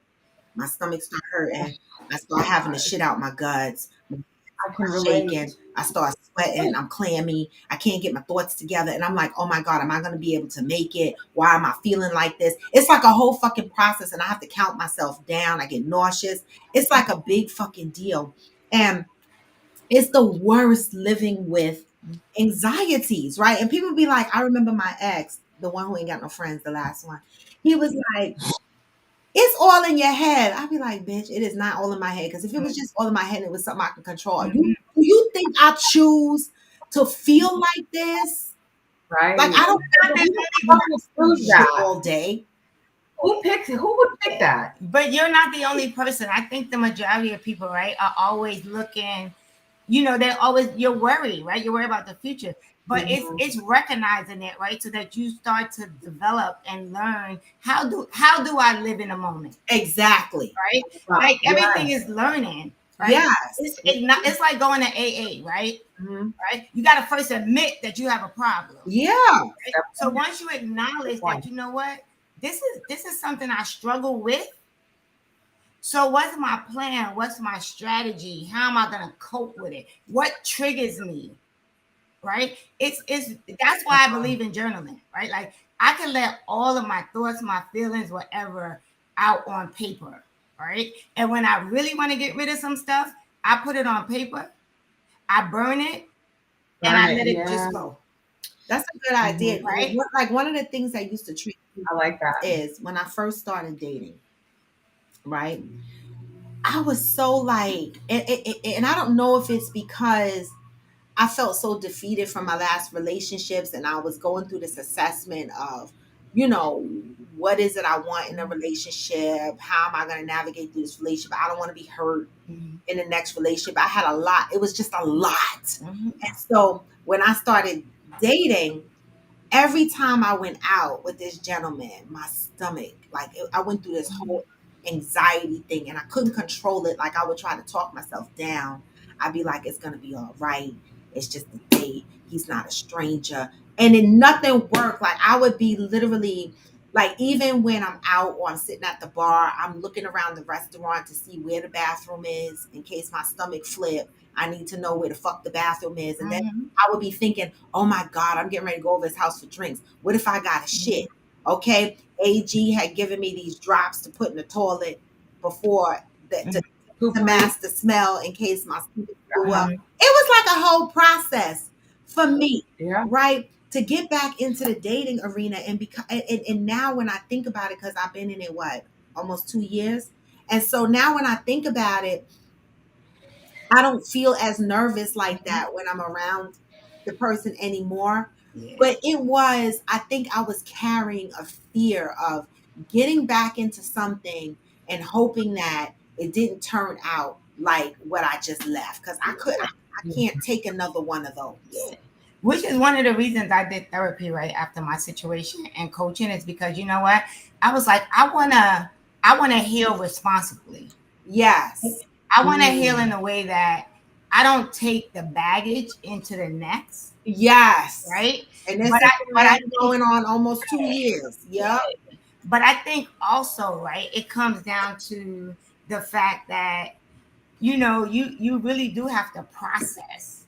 my stomach starts hurting. I start having to shit out my guts. I'm shaking. I start sweating. I'm clammy. I can't get my thoughts together. And I'm like, oh my God, am I going to be able to make it? Why am I feeling like this? It's like a whole fucking process. And I have to count myself down. I get nauseous. It's like a big fucking deal. And it's the worst living with anxieties, right? And people be like, I remember my ex, the one who ain't got no friends, the last one. He was like, it's all in your head. I'd be like, bitch, it is not all in my head. Because if it was just all in my head, it was something I could control. Do you think I choose to feel like this. Right. Like I don't Who's shit that? all day. Who would pick that? But you're not the only person. I think the majority of people, right, are always looking, they're always, you're worried, right? You're worried about the future. But it's recognizing it, right? So that you start to develop and learn how do I live in a moment. Exactly. Right? Like everything is learning. Right? Yes. It's like going to AA, right? Right? You got to first admit that you have a problem. Yeah. Right? So once you acknowledge that, you know what? This is something I struggle with. So what's my plan? What's my strategy? How am I going to cope with it? What triggers me? Right? It's that's why I believe in journaling, right? Like I can let all of my thoughts, my feelings, whatever out on paper, right? And when I really want to get rid of some stuff, I put it on paper, I burn it, and I let it just go. That's a good idea, right? Like one of the things I used to treat I like that is when I first started dating, right? I was so like, and I don't know if it's because I felt so defeated from my last relationships, and I was going through this assessment of, what is it I want in a relationship? How am I going to navigate through this relationship? I don't want to be hurt in the next relationship. I had a lot. It was just a lot. And so when I started dating, every time I went out with this gentleman, my stomach, I went through this whole anxiety thing, and I couldn't control it. Like I would try to talk myself down. I'd be like, it's going to be all right. It's just a date. He's not a stranger. And then nothing worked. Like I would be literally, like even when I'm out or I'm sitting at the bar, I'm looking around the restaurant to see where the bathroom is in case my stomach flip. I need to know where the fuck the bathroom is. And then I would be thinking, oh my God, I'm getting ready to go over his house for drinks. What if I got a shit? Okay. AG had given me these drops to put in the toilet before to mask the smell in case my stomach blew up. It was like a whole process for me, right? To get back into the dating arena and now when I think about it, because I've been in it, almost 2 years. And so now when I think about it, I don't feel as nervous like that when I'm around the person anymore. Yeah. But I think I was carrying a fear of getting back into something and hoping that it didn't turn out like what I just left. Because I can't take another one of those. Yeah. Which is one of the reasons I did therapy right after my situation and coaching, is because you know what? I was like, I wanna heal responsibly. Yes. I want to heal in a way that I don't take the baggage into the next. Yes. Right? And this is going on almost 2 years. Yep. But I think also, right, it comes down to the fact that, you really do have to process,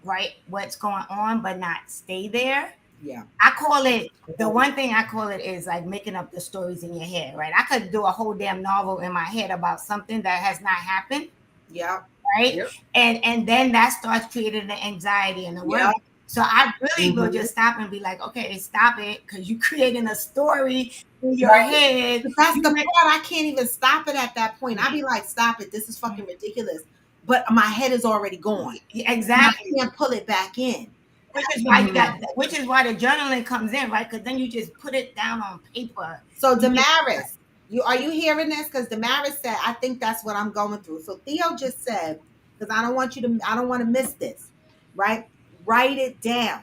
right, what's going on, but not stay there. Yeah. I call it, the one thing I call it is like making up the stories in your head, right? I could do a whole damn novel in my head about something that has not happened. Yeah. Right. Yep. And then that starts creating the anxiety and the worry. Yep. So I really will just stop and be like, okay, stop it, because you're creating a story in your head. But that's the part. I can't even stop it at that point. I'd be like, stop it. This is fucking ridiculous. But my head is already gone. Exactly. I can't pull it back in. Which is why the journaling comes in, right? Because then you just put it down on paper. So Damaris, are you hearing this? Because Damaris said, I think that's what I'm going through. So Theo just said, because I don't want to miss this, right? Write it down.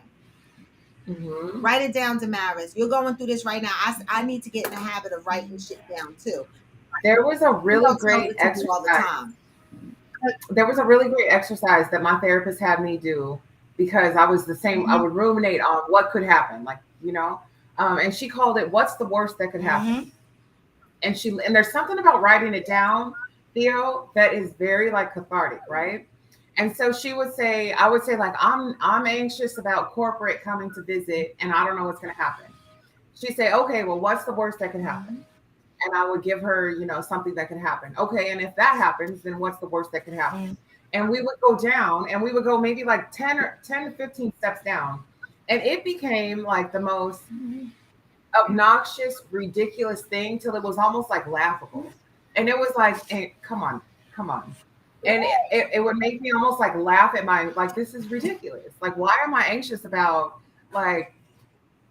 Mm-hmm. Write it down, Damaris. You're going through this right now. I need to get in the habit of writing shit down too. There was a really great exercise all the time. There was a really great exercise that my therapist had me do, because I was the same. Mm-hmm. I would ruminate on what could happen, and she called it, "What's the worst that could happen?" Mm-hmm. And there's something about writing it down, Theo, that is very cathartic, right? And so I would say I'm anxious about corporate coming to visit, and I don't know what's going to happen. She'd say, okay, well, what's the worst that can happen? And I would give her, something that could happen. Okay, and if that happens, then what's the worst that could happen? Mm-hmm. And we would go down, and we would go maybe 10 to 15 steps down. And it became the most obnoxious, ridiculous thing till it was almost laughable. And it was hey, come on. And it would make me almost like laugh at like, this is ridiculous. Like, why am I anxious about, like,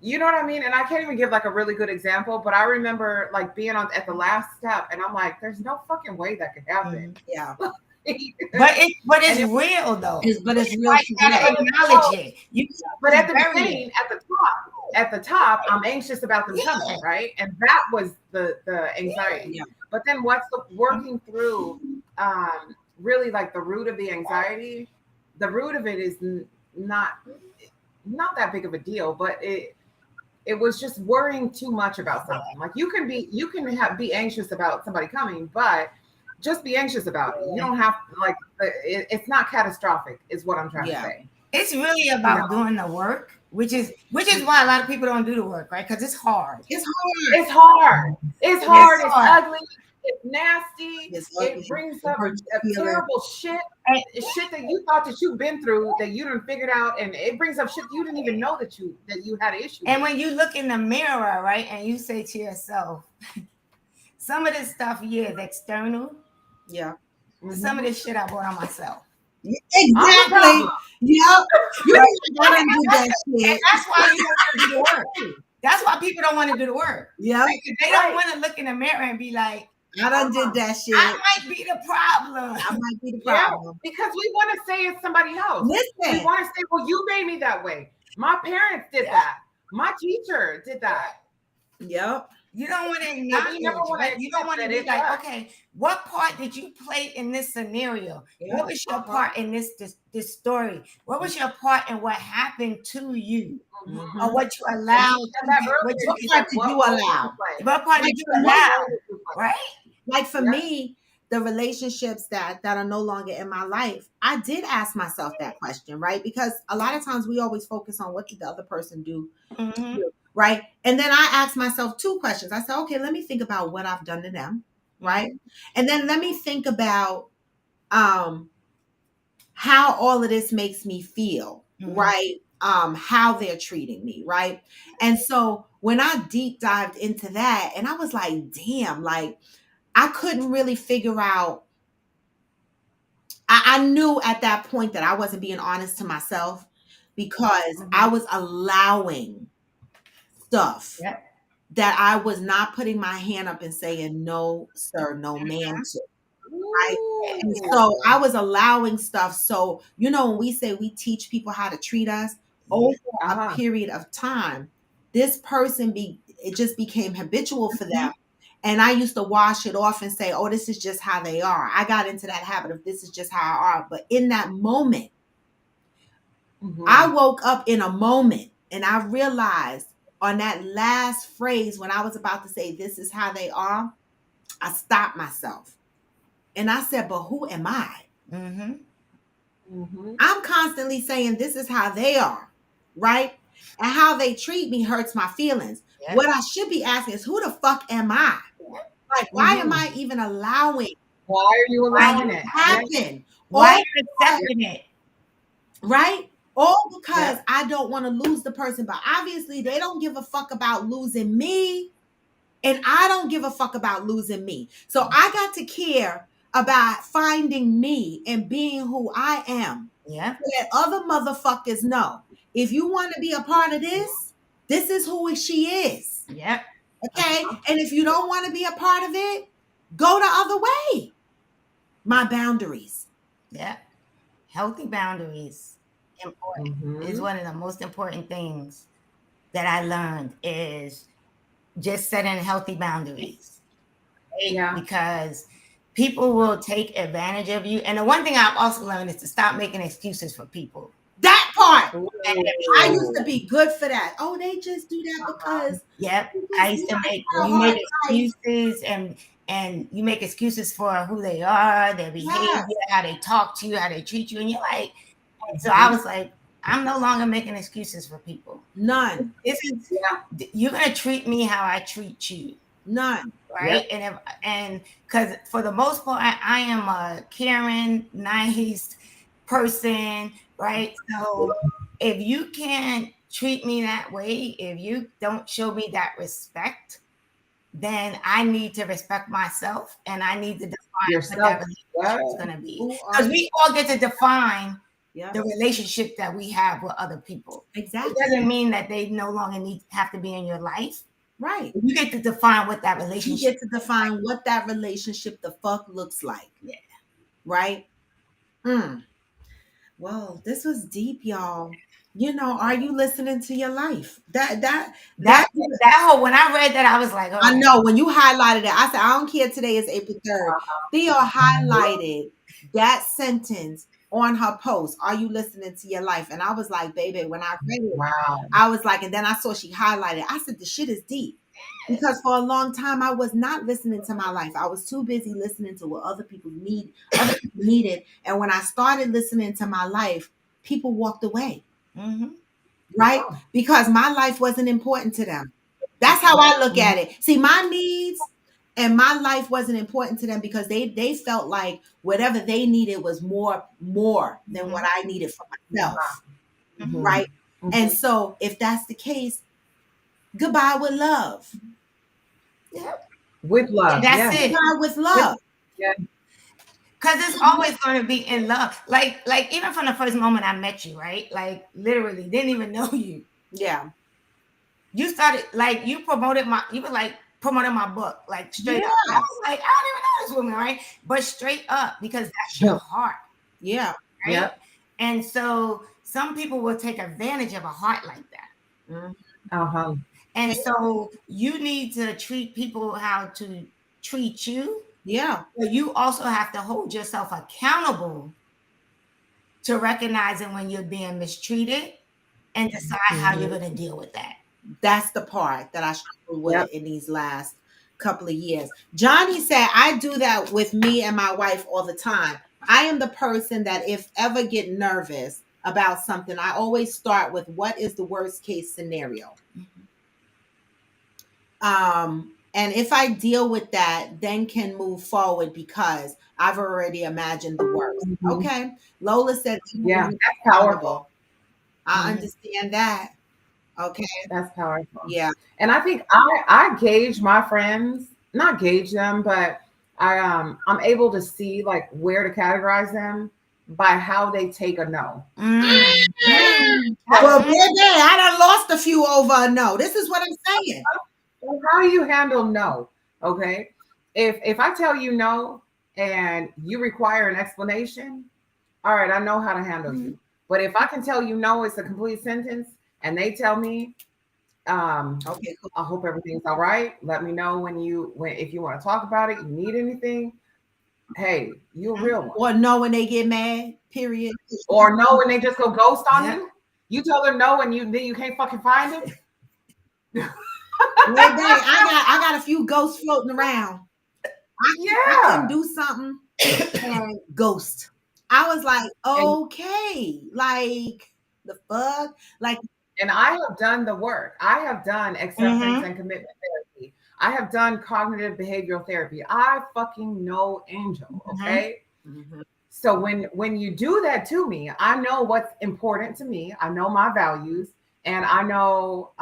you know what I mean? And I can't even give like a really good example, but I remember like being at the last step, and I'm like, there's no fucking way that could happen. Yeah. But it's real though. But it's real. Like, you gotta acknowledge it. But at the beginning, at the top, I'm anxious about them coming, right? And that was the anxiety. Yeah. But then what's working through really like the root of the anxiety, the root of it is not that big of a deal, but it was just worrying too much about something. Like you can be anxious about somebody coming, but just be anxious about it. You don't have like it's not catastrophic, is what I'm trying to say. It's really about doing the work, which is why a lot of people don't do the work, right? Because it's hard. It's hard. It's hard. It's hard. It's ugly. It's nasty. It brings up terrible shit. Shit that you thought that you've been through that you done figured out, and it brings up shit you didn't even know that you had an issue. And when you look in the mirror, right, and you say to yourself, some of this stuff, is external. Yeah. Some of this shit I bought on myself. Exactly. Yep. You gotta do that shit. And that's why you don't want to do the work. That's why people don't want to do the work. Yeah. Like, they don't want to look in the mirror and be like, I done did that shit. I might be the problem. Yeah, because we want to say it's somebody else. Listen. We want to say, well, you made me that way. My parents did that. My teacher did that. Yep. You don't want to acknowledge, right? You don't want to be like, okay, what part did you play in this scenario? Yeah. What was your part in this story? What was your part in what happened to you? Mm-hmm. Or what you allowed? What part did you allow? What part did you allow? Right? Like for me, the relationships that are no longer in my life, I did ask myself that question, right? Because a lot of times we always focus on what did the other person do, right? And then I asked myself two questions. I said, okay, let me think about what I've done to them, right? And then let me think about how all of this makes me feel, right? How they're treating me, right? And so when I deep dived into that, and I was like, damn, like, I couldn't really figure out. I knew at that point that I wasn't being honest to myself because I was allowing stuff that I was not putting my hand up and saying, no, sir, no, ma'am, to. Right? And so I was allowing stuff. So, you know, when we say we teach people how to treat us over a period of time, this person it just became habitual for them. And I used to wash it off and say, oh, this is just how they are. I got into that habit of this is just how I are. But in that moment, I woke up in a moment and I realized on that last phrase when I was about to say, this is how they are, I stopped myself. And I said, but who am I? I'm constantly saying, this is how they are, right? And how they treat me hurts my feelings. What I should be asking is, who the fuck am I? Like, why am I even allowing? Why are you allowing it? Happen? Why are you accepting it? Right? All because I don't want to lose the person. But obviously, they don't give a fuck about losing me. And I don't give a fuck about losing me. So I got to care about finding me and being who I am. Yeah. So that other motherfuckers know. If you want to be a part of this, this is who she is. Yep. Okay. And if you don't want to be a part of it, go the other way. My boundaries. Yeah. Healthy boundaries. Important. Is one of the most important things that I learned is just setting healthy boundaries. Right? Yeah. Because people will take advantage of you. And the one thing I've also learned is to stop making excuses for people. That part. I used to be good for that. Oh, they just do that because. Yep. I used to make excuses and you make excuses for who they are, their behavior, how they talk to you, how they treat you. And you're like, so I was like, I'm no longer making excuses for people. None. You're going to treat me how I treat you. None. Right. Yep. And because for the most part, I am a caring, nice person. Right. So if you can't treat me that way, if you don't show me that respect, then I need to respect myself and I need to define what Yourself. that relationship is Yeah. going to be. Who are Because we all get to define Yeah, the relationship that we have with other people. exactly. It doesn't mean that they no longer have to be in your life. Right. You get to define what that You relationship get to define what that relationship the fuck looks like. Yeah. Right? Well, this was deep, y'all. You know, are you listening to your life? That whole, when I read that, I was like, oh, I know when you highlighted it, I said, I don't care. Today is April 3rd. Theo highlighted that sentence on her post. Are you listening to your life? And I was like, baby, when I read it, Wow. I was like, and then I saw she highlighted. I said, the shit is deep. Because for a long time, I was not listening to my life. I was too busy listening to what other people needed. And when I started listening to my life, people walked away. Mm-hmm. Right? Because my life wasn't important to them. That's how I look at it. See, my needs and my life wasn't important to them because they felt like whatever they needed was more than what I needed for myself. Mhm. Right? Mhm. And so if that's the case, goodbye with love. Yep. With love. And that's yeah. it. Goodbye with love. Yeah. Because it's always going to be in love. Like even from the first moment I met you, right? Like literally didn't even know you. Yeah. You started like you promoted promoting my book, like straight up. I Yes. was like, I don't even know this woman, right? But straight up, because that's your heart, Yeah. right? Yep. And so some people will take advantage of a heart like that. Mhm. Uh-huh. And so you need to treat people how to treat you. Yeah. But you also have to hold yourself accountable to recognizing when you're being mistreated and decide how you're going to deal with that. That's the part that I struggled with Yep. in these last couple of years. Johnny said, I do that with me and my wife all the time. I am the person that if ever get nervous about something, I always start with what is the worst case scenario. And if I deal with that, then can move forward because I've already imagined the worst. Mhm. Okay. Lola said, Yeah, that's powerful. I understand that. Okay. That's powerful. Yeah. And I think I gauge my friends, not gauge them, but I'm able to see like where to categorize them by how they take a no. Well, baby, I done lost a few over a no. This is what I'm saying. So how do you handle no? Okay. If I tell you no and you require an explanation, all right, I know how to handle you. But if I can tell you no, it's a complete sentence, and they tell me, Okay, cool. I hope everything's all right. Let me know when if you want to talk about it, you need anything. Hey, you a real one. Or no when they get mad, period. Or no when they just go ghost on you. You tell them no and then you can't fucking find them. I got a few ghosts floating around. I can do something and ghost. I was like, okay, like the fuck, like. And I have done the work. I have done acceptance and commitment therapy. I have done cognitive behavioral therapy. I fucking know Angel. Okay. So when you do that to me, I know what's important to me. I know my values, and I know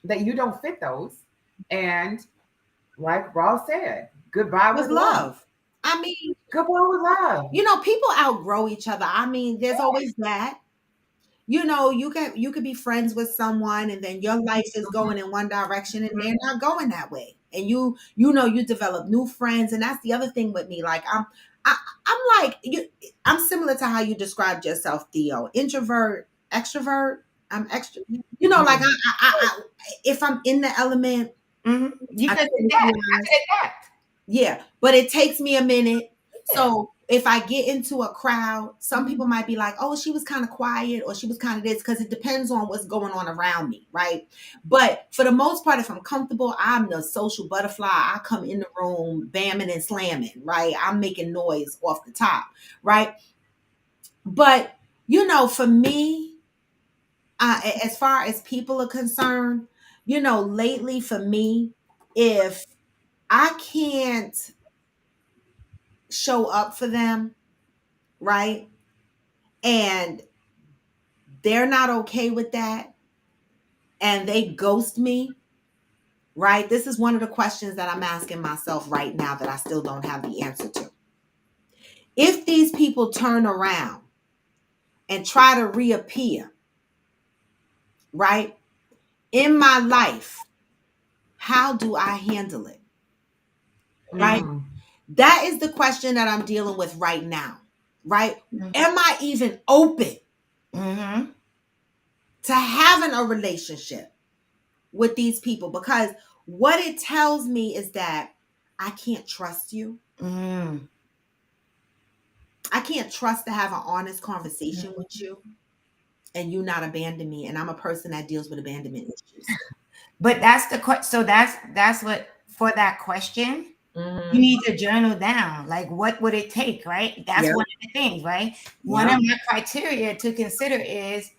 that you don't fit those. And like Ross said, goodbye with love. I mean, goodbye with love. You know, people outgrow each other. I mean, there's always that. You know, you could be friends with someone and then your life is going in one direction and they're not going that way. And you know, you develop new friends. And that's the other thing with me. Like I'm like I'm similar to how you described yourself, Theo. Introvert, extrovert. I'm extra. You know, like I if I'm in the element, you can adapt. Yeah, but it takes me a minute. So if I get into a crowd, some people might be like, oh, she was kind of quiet or she was kind of this, because it depends on what's going on around me, right? But for the most part, if I'm comfortable, I'm the social butterfly. I come in the room bamming and slamming, right? I'm making noise off the top, right? But, you know, for me, as far as people are concerned, you know, lately for me, if I can't show up for them, right? And they're not okay with that and they ghost me, right? This is one of the questions that I'm asking myself right now that I still don't have the answer to. If these people turn around and try to reappear, right, in my life, how do I handle it? Right? Mm. That is the question that I'm dealing with right now, right? Mhm. Am I even open Mm-hmm. to having a relationship with these people? Because what it tells me is that I can't trust you. Mm-hmm. I can't trust to have an honest conversation with you and you not abandon me. And I'm a person that deals with abandonment issues. But that's the question. So that's what for that question. You need to journal down, like, what would it take, right? That's Yeah. one of the things, right? One Yeah. of my criteria to consider is,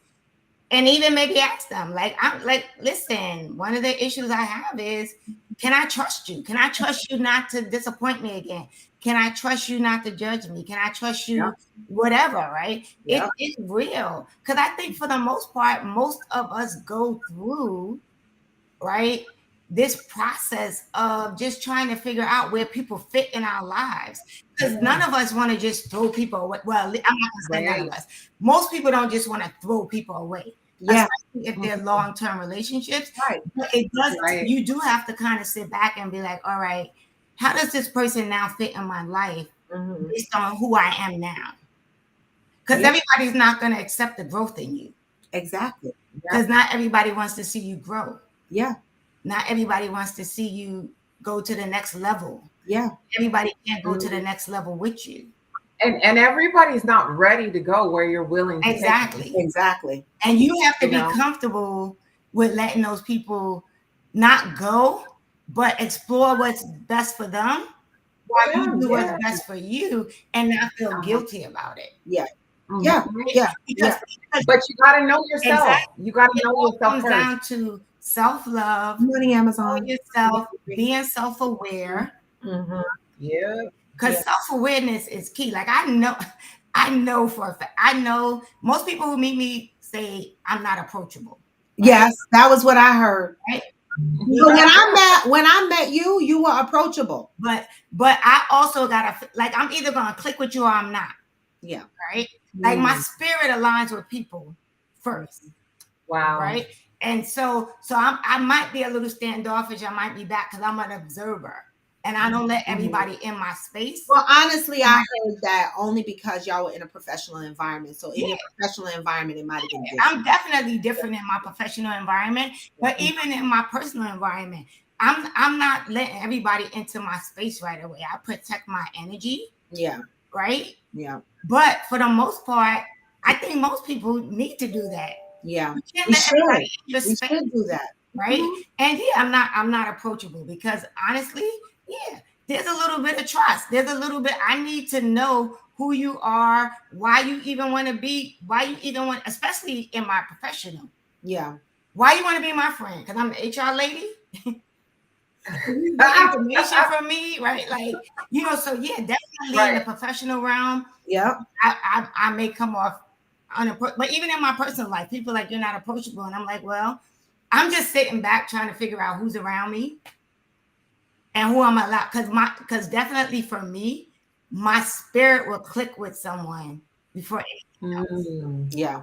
and even maybe ask them, like, I'm like, listen, one of the issues I have is, can I trust you? Can I trust you not to disappoint me again? Can I trust you not to judge me? Can I trust you, whatever, right? Yeah. It's real. Because I think for the most part, most of us go through, right, this process of just trying to figure out where people fit in our lives. Because none of us want to just throw people away. Well, I'm not going to say none of us. Most people don't just want to throw people away, Yeah. especially if they're long-term relationships. Right. But it does. Right. You do have to kind of sit back and be like, all right, how does this person now fit in my life based on who I am now? Because everybody's not going to accept the growth in you. Exactly. Because not everybody wants to see you grow. Yeah. Not everybody wants to see you go to the next level. Yeah. Everybody can't go to the next level with you. And everybody's not ready to go where you're willing to take Exactly. them. Exactly. And you have to You be know? comfortable with letting those people not go, but explore what's best for them while you do what's best for you and not feel guilty about it. Yeah. Mhm. Yeah. Yeah. Because, But you got to know yourself. Exactly. You got to it know all yourself comes first. down to self-love, Money, Amazon. knowing yourself, being self-aware. Mm-hmm. Yeah. Because self-awareness is key. Like I know for a fact, I know most people who meet me say I'm not approachable. Right? Yes, that was what I heard. Right? So when I met you, you were approachable. But I also gotta, like, I'm either gonna click with you or I'm not. Yeah. Right? Like my spirit aligns with people first. Wow. Right? And so I might be a little standoffish. I might be back because I'm an observer. And I don't let everybody in my space. Well, honestly, I heard that only because y'all were in a professional environment. So in your professional environment, it might have been different. I'm definitely different in my professional environment, but even in my personal environment, I'm not letting everybody into my space right away. I protect my energy. Yeah. Right? Yeah. But for the most part, I think most people need to do that. Yeah. We should do that. Right? And I'm not approachable because honestly, there's a little bit of trust. There's a little bit, I need to know who you are, why you even want, especially in my professional. Yeah. Why you want to be my friend? Because I'm the HR lady? Information from me, right? Like, so definitely in the professional realm. Yeah. I may come off unapproachable, but even in my personal life, people are like, you're not approachable. And I'm like, well, I'm just sitting back trying to figure out who's around me and who I'm allowed. Because definitely for me, my spirit will click with someone before anything else. Yeah.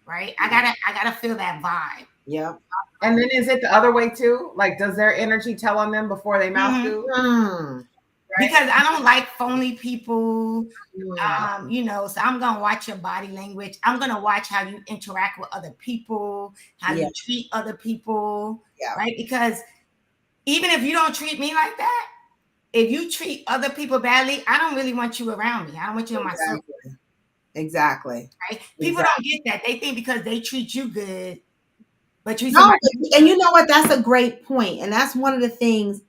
Right? I gotta feel that vibe. Yeah. And then is it the other way too? Like, does their energy tell on them before they mouth do? Right? Because I don't like phony people. So I'm gonna watch your body language. I'm gonna watch how you interact with other people, how you treat other people. Yeah. Right? Because even if you don't treat me like that, if you treat other people badly, I don't really want you around me. I don't want you in my circle. Exactly. Right? People don't get that. They think because they treat you good, but you and you know what? That's a great point. And that's one of the things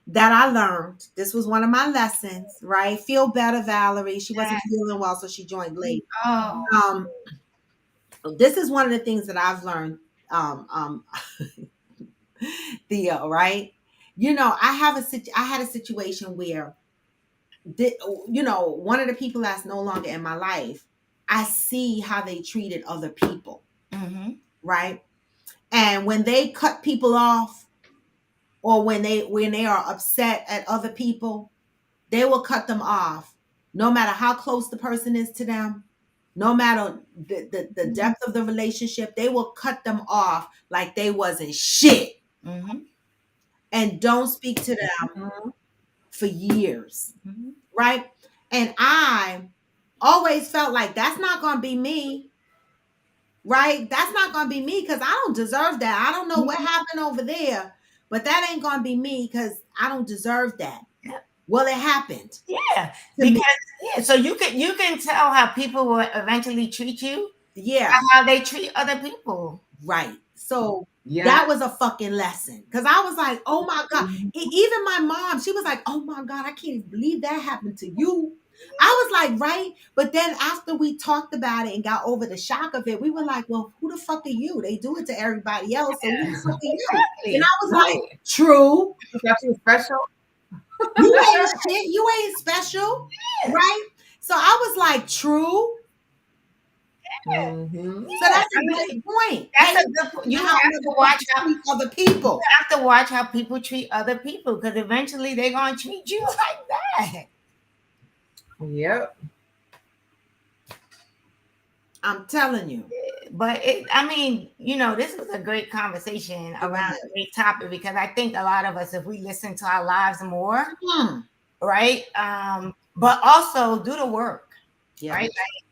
that I learned. This was one of my lessons, right? Feel better, Valerie. She wasn't feeling well, so she joined late. This is one of the things that I've learned, Theo, right? I had a situation where, one of the people that's no longer in my life, I see how they treated other people, right? And when they cut people off, or when they are upset at other people, they will cut them off, no matter how close the person is to them, no matter the depth of the relationship. They will cut them off like they wasn't shit, and don't speak to them for years, right? And I always felt like that's not gonna be me, right? That's not gonna be me, because I don't deserve that. I don't know what happened over there, but that ain't gonna be me, because I don't deserve that. Well, it happened. Yeah, because so you can tell how people will eventually treat you. Yeah, by how they treat other people. right. So that was a fucking lesson, because I was like, oh my God. Even my mom, she was like, oh my God, I can't even believe that happened to you. I was like, right. But then after we talked about it and got over the shock of it, we were like, well, who the fuck are you? They do it to everybody else. So who the fuck are you? And I was like, true. You thought you were special? You ain't shit. You ain't special. Right? So I was like, true. So that's a good point. That's a good point. You have to watch how other people. You have to watch how people treat other people, because eventually they're gonna treat you like that. Yep. I'm telling you. But I mean, this was a great conversation around a great topic, because I think a lot of us, if we listen to our lives more, right? But also do the work, right?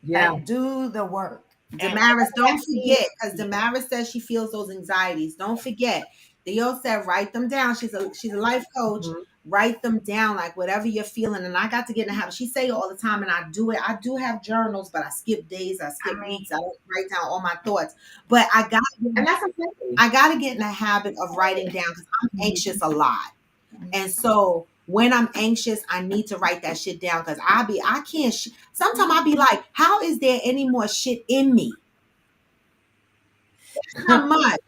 Like, do the work. Damaris, don't forget, because Damaris says she feels those anxieties. Don't forget. Theo said, write them down. She's a life coach. Write them down, like whatever you're feeling. And I got to get in the habit. She say it all the time, and I do it. I do have journals, but I skip days. I skip weeks. I don't write down all my thoughts. But I got to get in the habit of writing down, because I'm anxious a lot. And so when I'm anxious, I need to write that shit down, because sometimes I'll be like, how is there any more shit in me? Not much.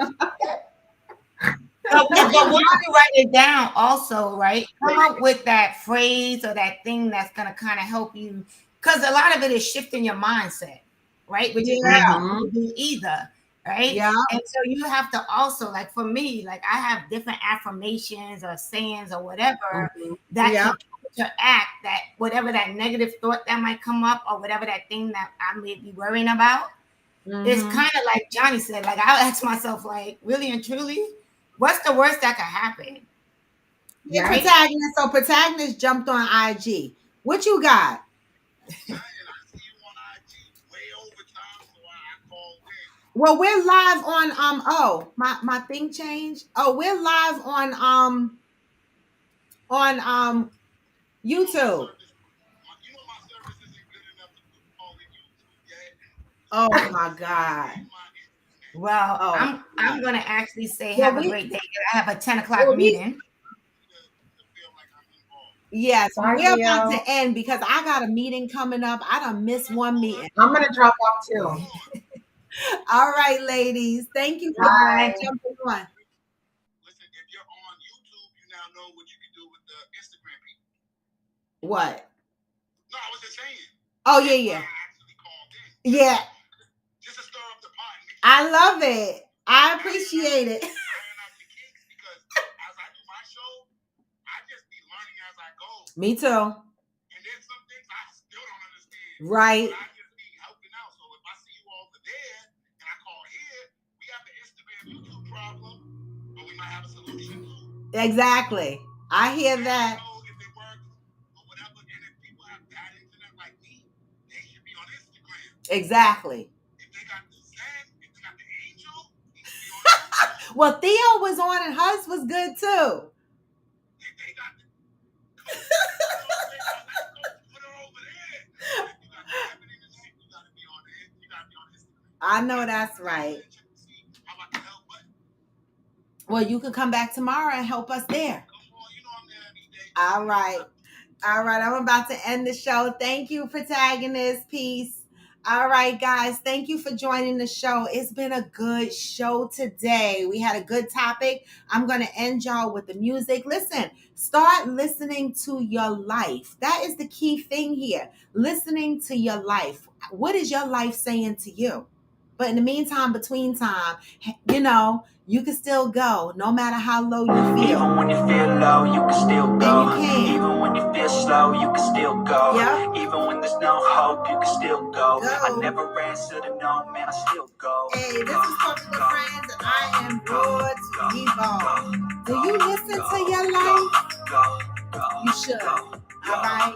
But when you write it down, also, right, come up with that phrase or that thing that's going to kind of help you, because a lot of it is shifting your mindset, right? Which is not to do either, right? Yeah. And so you have to also, like for me, like I have different affirmations or sayings or whatever that can counteract that, whatever that negative thought that might come up, or whatever that thing that I may be worrying about. It's kind of like Johnny said, like I'll ask myself, like, really and truly, what's the worst that could happen? Yeah, right? Protagonist. So Protagonist jumped on IG. What you got? Well, we're live on my thing changed. Oh, we're live on YouTube. Oh my God. Well, I'm gonna actually say have a great day. I have a 10 o'clock meeting. Yes, we're about to end, because I got a meeting coming up. I done missed one meeting. I'm gonna drop off too. All right, ladies. Thank you for jumping on. Listen, if you're on YouTube, you now know what you can do with the Instagram people. What? No, I was just saying. Oh, yeah. Yeah. Just to stir up the pot. I love it. I appreciate it. Because as I do my show, I just be learning as I go. Me too. And there's some things I still don't understand. Right. But I just be helping out. So if I see you over there and I call here, we have the Instagram YouTube problem, but we might have a solution too. Exactly. I hear that. I don't know if it works or whatever. And if people have bad internet like me, they should be on Instagram. Exactly. If they got the Zen, if they got the Angel, they should be on Instagram. Well, Theo was on, and hers was good too. If they got the put her over there. If you got the Evan internet, you gotta be on it. You gotta be on Instagram. I know that's right. How about the help button? Well, you can come back tomorrow and help us there. Come on, you know I'm there every day. All right. I'm about to end the show. Thank you, Protagonist. Peace. All right, guys. Thank you for joining the show. It's been a good show today. We had a good topic. I'm going to end y'all with the music. Listen, start listening to your life. That is the key thing here. Listening to your life. What is your life saying to you? But in the meantime, between time, you know, you can still go no matter how low you feel. Even when you feel low, you can still go. And you can. Even when you feel slow, you can still go. Yep. Even when there's no hope, you can still go. Go. I never answer to no, man, I still go. Hey, this is Talking with Friends, and I am Broad to Evolve. Do you listen to your life? You should. All right.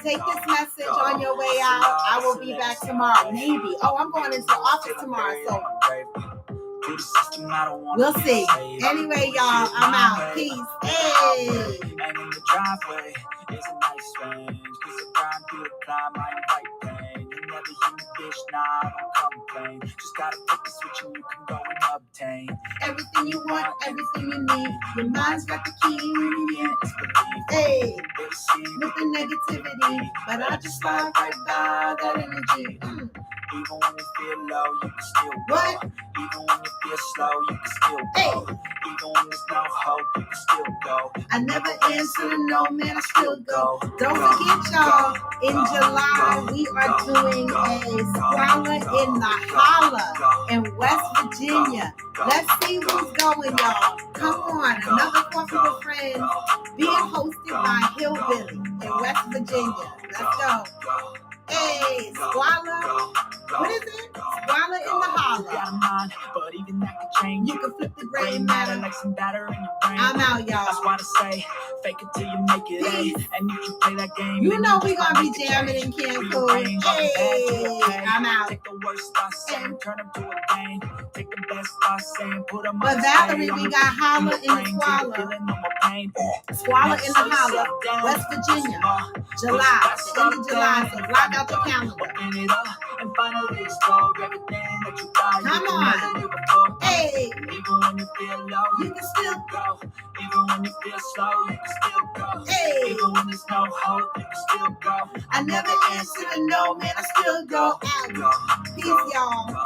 Take this message on your way out. I will be back tomorrow. Maybe. Oh, I'm going into the office tomorrow, so we'll see. Anyway, y'all, I'm out. Peace. Hey. And in the driveway is a nice range. Cause I grind through the climb, I invite pain. You never hear me, bitch, nah, I don't complain. Just gotta flip the switch and you can go and obtain Everything you want, everything you need. Your mind's got the key ingredient. It's belief. Hey, They see me. with the negativity, but I just slide right by that energy. Even when you feel low, you can still go. What? Even when you feel slow, you can still go. Hey. Even when there's no hope, you can still go. I never answer to no, man, I still go. Don't forget, y'all, in July, we are doing a Squalor in the Holla in West Virginia. Let's see who's going, y'all. Come on, another Coffee with Friends being hosted by Hillbilly in West Virginia. Let's go. Hey, Squalor. What is it? Squalor in the You got Holla. a mind, but even that could change. You can flip the Brain brain matter matter. like some batter in your brain. I'm out, That's y'all. why I say, fake it till you make it. Peace. And if you play that game, You then know just we gonna might be make a jamming change. in Cancun. Rearrange all the bad to Hey, okay. I'm out. Take the worst thoughts and turn them to a game. Take the best thoughts and put them But on Valerie, display. we got Holla in the Squalor. Feeling no more pain. Squalor in the Holla, West Virginia, July, the end of July. So block out the calendar. Open it up and finally explore everything that you got. Come You can on. never do before. Hey, Even when you feel low, you can still go. Even when you feel slow, you can still go. Hey. Even when there's no hope, you can still go. I never answer to no, man, I still go out. Peace, y'all.